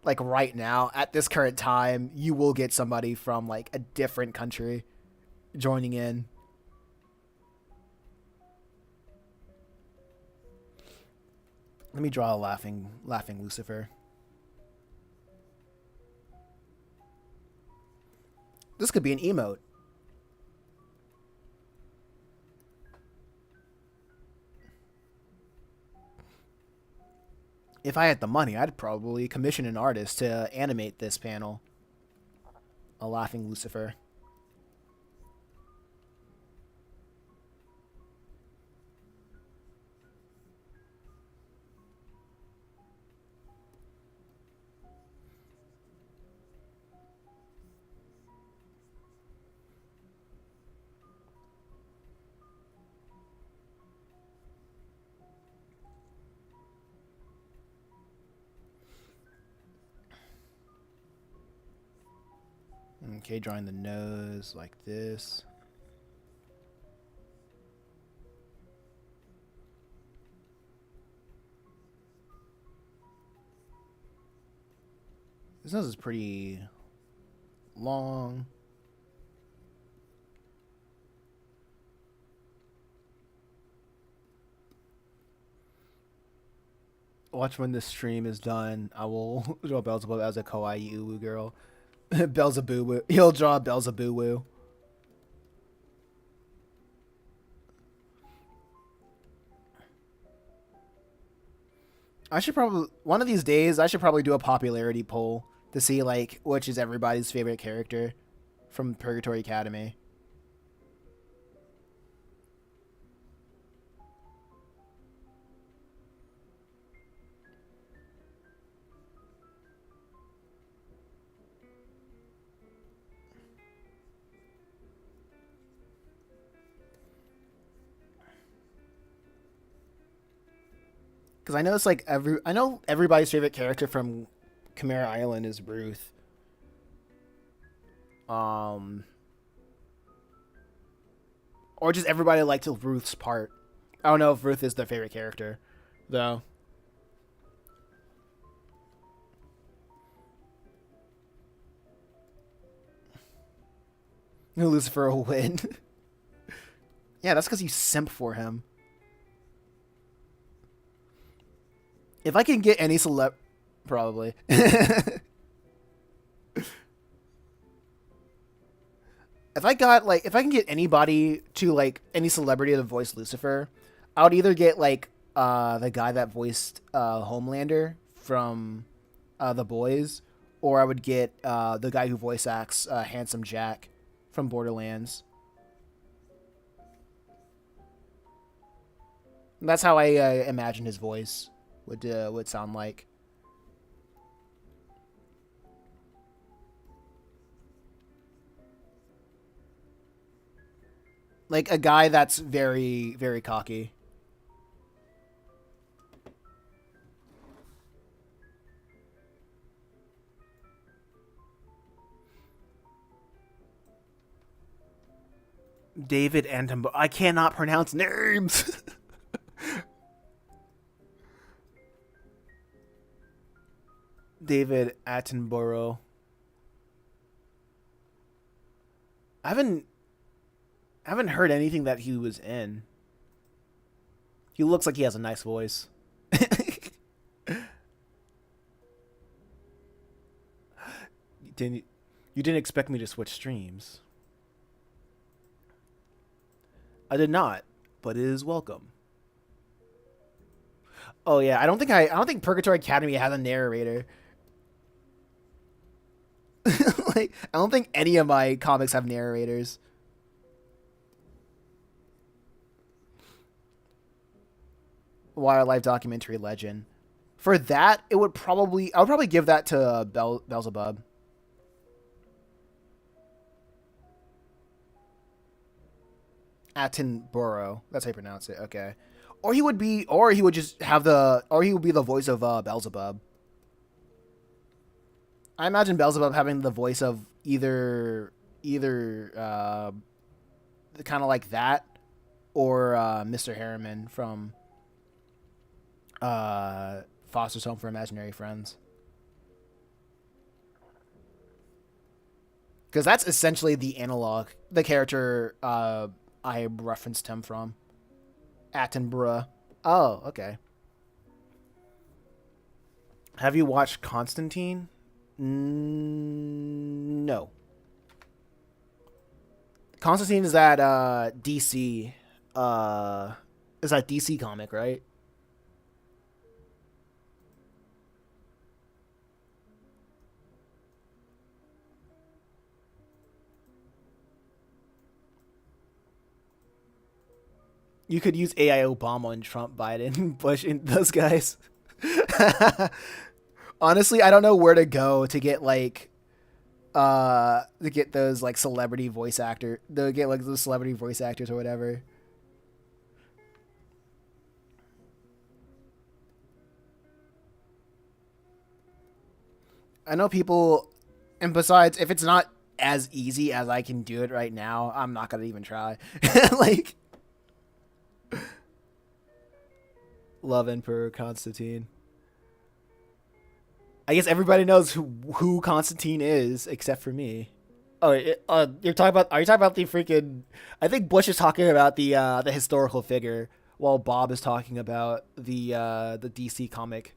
like right now at this current time, you will get somebody from like a different country joining in. Let me draw a laughing Lucifer. This could be an emote. If I had the money, I'd probably commission an artist to animate this panel. A laughing Lucifer. Okay, drawing the nose like this. This nose is pretty long. Watch when this stream is done. I will draw Beelzebub as a kawaii uwu girl. Beelzebub. He'll draw Beelzebub. I should probably one of these days I should probably do a popularity poll to see like which is everybody's favorite character from Purgatory Academy. Because I know it's like I know everybody's favorite character from Chimera Island is Ruth. Um, or just everybody liked Ruth's part. I don't know if Ruth is their favorite character, though. Lucifer will win. Yeah, that's because you simp for him. If I can get any probably. If I can get anybody to like any celebrity to voice Lucifer, I would either get like the guy that voiced Homelander from The Boys, or I would get the guy who voice acts Handsome Jack from Borderlands. And that's how I imagine his voice would sound like. Like a guy that's very, very cocky. David Attenborough. I cannot pronounce names. David Attenborough. I haven't heard anything that he was in. He looks like he has a nice voice. You didn't expect me to switch streams. I did not, but it is welcome. Oh yeah, I don't think Purgatory Academy has a narrator. Like I don't think any of my comics have narrators. Wildlife documentary legend. For that, I would probably give that to Beelzebub. Attenborough. That's how you pronounce it. Okay. Or he would just have or he would be the voice of Beelzebub. I imagine Beelzebub having the voice of either kind of like that, or Mr. Harriman from Foster's Home for Imaginary Friends. Because that's essentially the analog, the character I referenced him from. Attenborough. Oh, okay. Have you watched Constantine? No. Constantine is that DC. Is that DC comic, right? You could use AI Obama and Trump, Biden, Bush, and those guys. Honestly, I don't know where to go to get to get those like celebrity voice actor to get like those celebrity voice actors or whatever. I know people, and besides, if it's not as easy as I can do it right now, I'm not gonna even try. Like, love Emperor Constantine. I guess everybody knows who Constantine is except for me. Oh, you're talking about? Are you talking about the freaking? I think Bush is talking about the historical figure, while Bob is talking about the DC comic.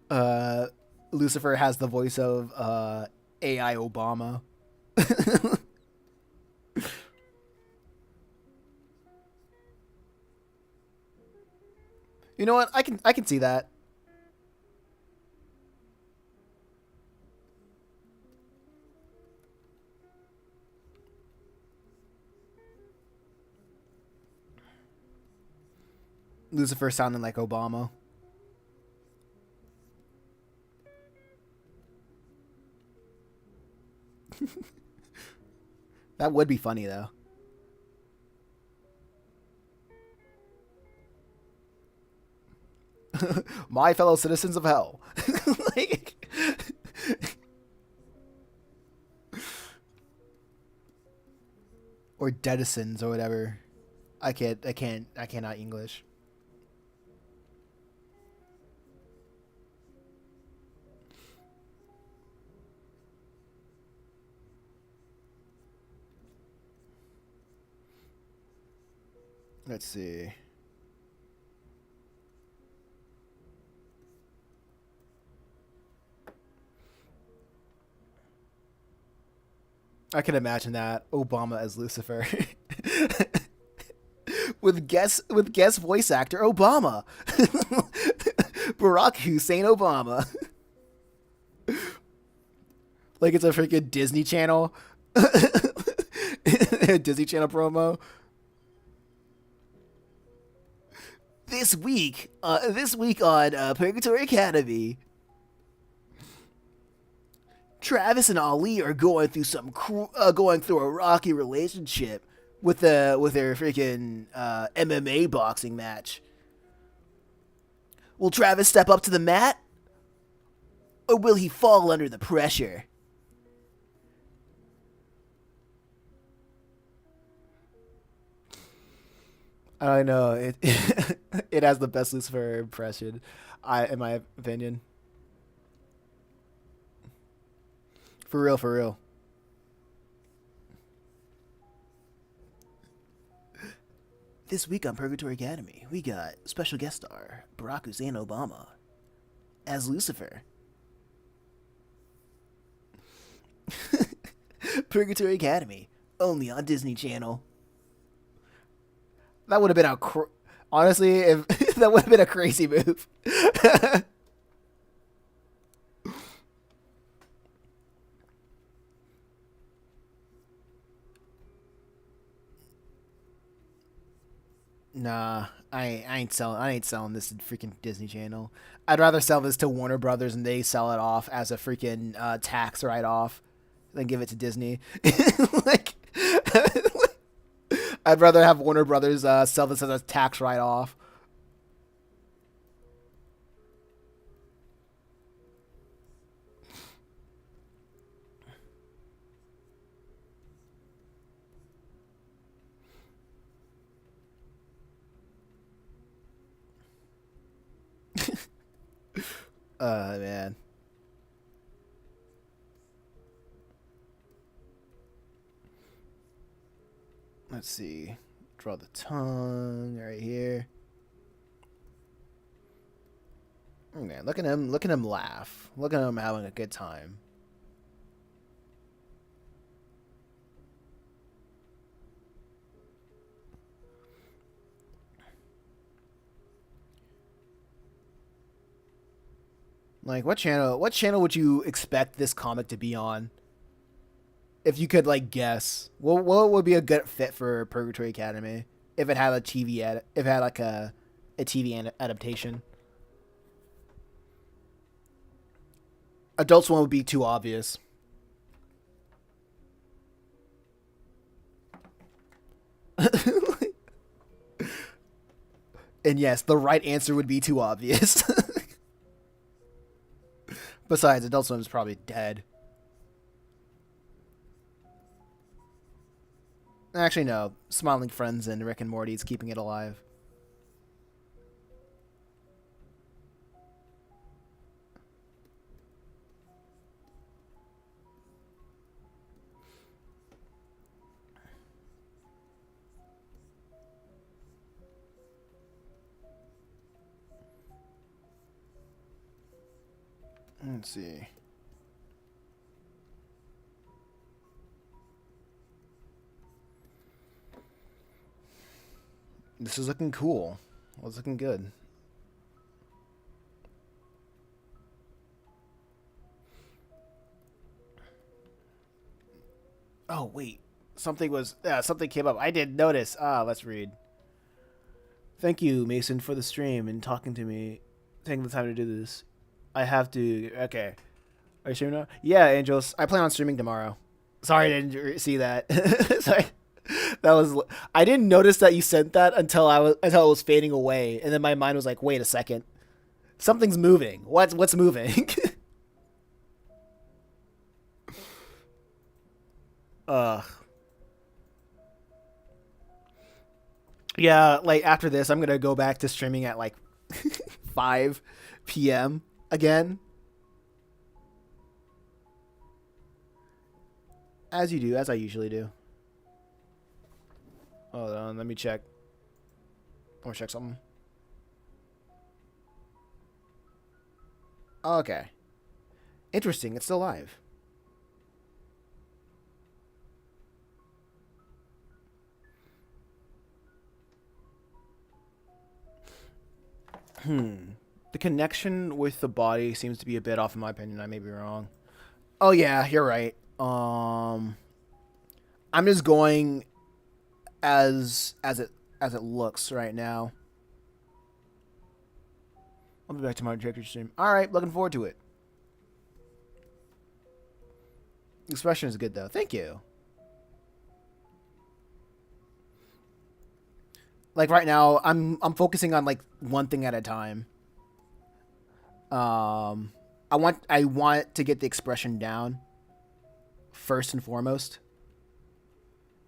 Uh, Lucifer has the voice of AI Obama. You know what? I can see that. Lucifer sounding like Obama. That would be funny though. My fellow citizens of hell. Like, or Dedisons or whatever. I cannot English. Let's see. I can imagine that Obama as Lucifer, with guest voice actor Obama, Barack Hussein Obama, like it's a freaking Disney Channel, Disney Channel promo. This week on Purgatory Academy, Travis and Ali are going through a rocky relationship, with their freaking MMA boxing match. Will Travis step up to the mat, or will he fall under the pressure? I know it. It has the best Lucifer impression, in my opinion. For real, for real. This week on Purgatory Academy, we got special guest star Barack Hussein Obama as Lucifer. Purgatory Academy, only on Disney Channel. That would have been honestly, if that would have been a crazy move. Nah, I ain't selling this to freaking Disney Channel. I'd rather sell this to Warner Brothers and they sell it off as a freaking tax write off than give it to Disney. Like, I'd rather have Warner Brothers sell this as a tax write off. Man. Let's see. Draw the tongue right here. Okay, look at him. Look at him laugh. Look at him having a good time. Like, what channel? What channel would you expect this comic to be on? If you could like guess, what would be a good fit for Purgatory Academy if it had a if it had like a TV adaptation? Adults one would be too obvious. And yes, the right answer would be too obvious. Besides, Adult Swim is probably dead. Actually, no. Smiling Friends and Rick and Morty is keeping it alive. Let's see. This is looking cool. Well, it's looking good. Oh wait, something came up. I didn't notice. Let's read. Thank you, Mason, for the stream and talking to me, taking the time to do this. I have to. Okay, are you streaming now? Yeah, Angels. I plan on streaming tomorrow. Sorry, I didn't see that. Sorry. That was. I didn't notice that you sent that until it was fading away, and then my mind was like, "Wait a second, something's moving. What's moving?" Ugh. Yeah, like after this, I'm gonna go back to streaming at like 5 p.m. again, as you do, as I usually do. Hold on, let me check. I want to check something. Okay, interesting. It's still live. The connection with the body seems to be a bit off in my opinion. I may be wrong. Oh yeah, you're right. I'm just going as it looks right now. I'll be back to my director stream. All right, looking forward to it. Expression is good though. Thank you. Like right now, I'm focusing on like one thing at a time. I want to get the expression down first and foremost,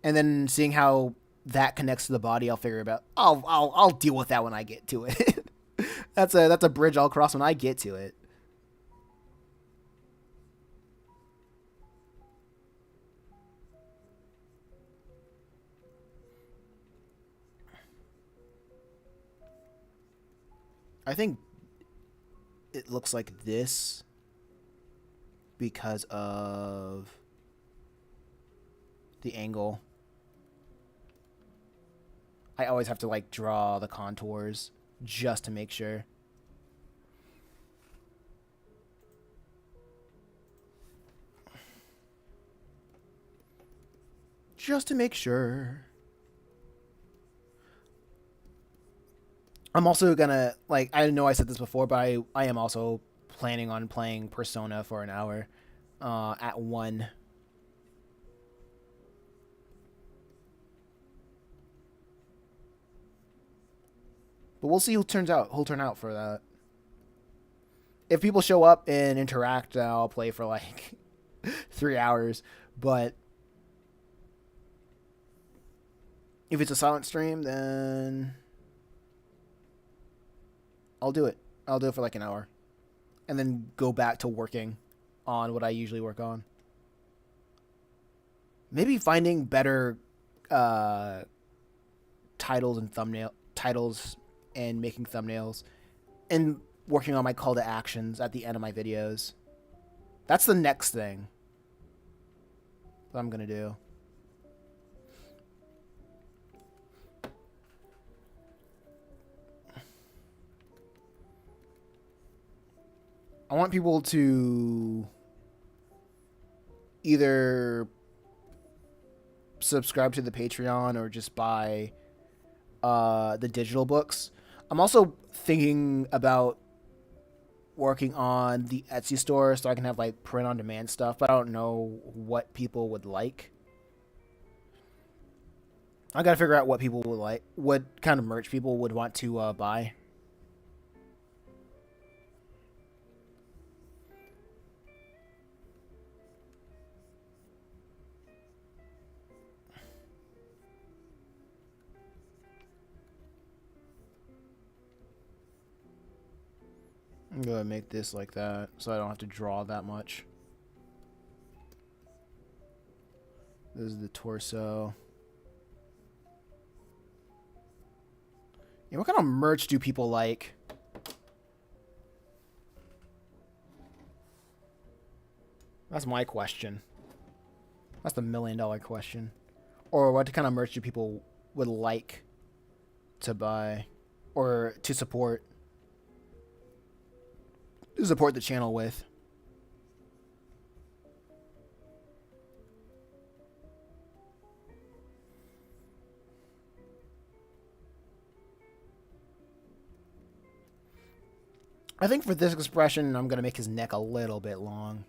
and then seeing how that connects to the body, I'll figure about. I'll deal with that when I get to it. That's a bridge I'll cross when I get to it. I think it looks like this because of the angle. I always have to like draw the contours just to make sure. Just to make sure. I'm also gonna like I know I said this before, but I am also planning on playing Persona for an hour at 1. But we'll see who'll turn out for that. If people show up and interact, I'll play for like 3 hours. But if it's a silent stream, then I'll do it. I'll do it for like an hour. And then go back to working on what I usually work on. Maybe finding better uh, titles and making thumbnails and working on my call to actions at the end of my videos. That's the next thing that I'm gonna do. I want people to either subscribe to the Patreon or just buy the digital books. I'm also thinking about working on the Etsy store so I can have like print on demand stuff, but I don't know what people would like. I gotta figure out what people would like, what kind of merch people would want to buy. I'm gonna make this like that so I don't have to draw that much. This is the torso. Yeah, what kind of merch do people like? That's my question. That's the $1,000,000 question. Or what kind of merch do people would like to buy or to support the channel with? I think for this expression, I'm going to make his neck a little bit long.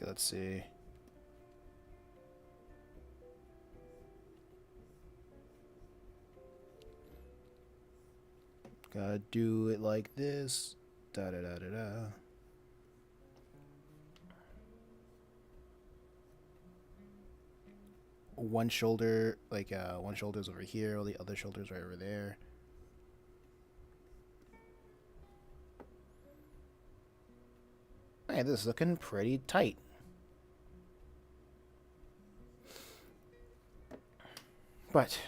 Let's see. Gotta do it like this. Da da da da da. One shoulder, one shoulder's over here, all the other shoulders right over there. Hey, this is looking pretty tight. But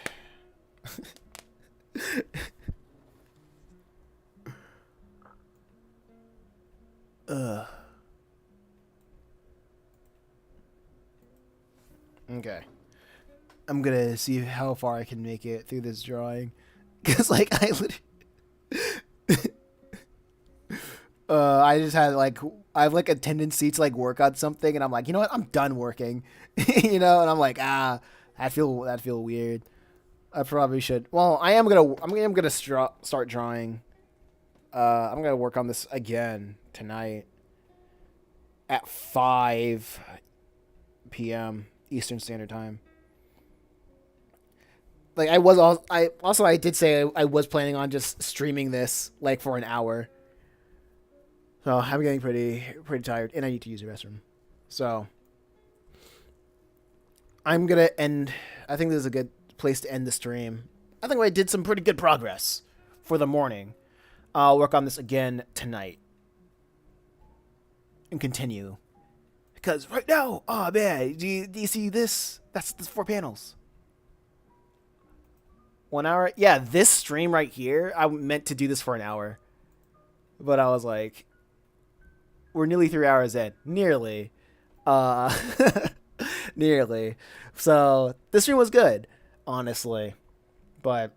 okay. I'm gonna see how far I can make it through this drawing. Because, like, I just had, like, I have like a tendency to like work on something, and I'm like, you know what, I'm done working, you know, and I'm like, that feel weird. I probably should. Well, I'm gonna start drawing. I'm gonna work on this again tonight at 5 p.m. Eastern Standard Time. Like I did say I was planning on just streaming this like for an hour. So I'm getting pretty tired, and I need to use the restroom. So I'm gonna end. I think this is a good place to end the stream. I think I did some pretty good progress for the morning. I'll work on this again tonight and continue. Because right now, oh man, do you see this? That's 4 panels. 1 hour? Yeah, this stream right here, I meant to do this for an hour. But I was like, we're nearly 3 hours in. Nearly. Uh, nearly. So this stream was good, honestly. But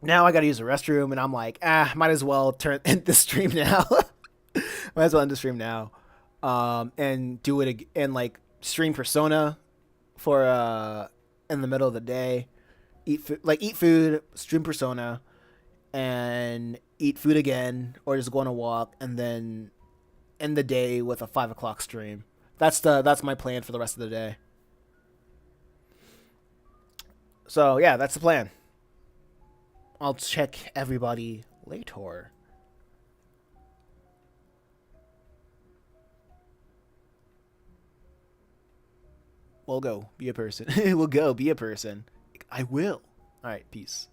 now I gotta use the restroom, and I'm like, might as well end the stream now. Might as well end the stream now. And do it and like stream Persona for in the middle of the day. Eat food, stream Persona, and eat food again, or just go on a walk, and then end the day with a 5 o'clock stream. That's my plan for the rest of the day. So yeah, that's the plan. I'll check everybody later. We'll go be a person. We'll go be a person. I will. All right, peace.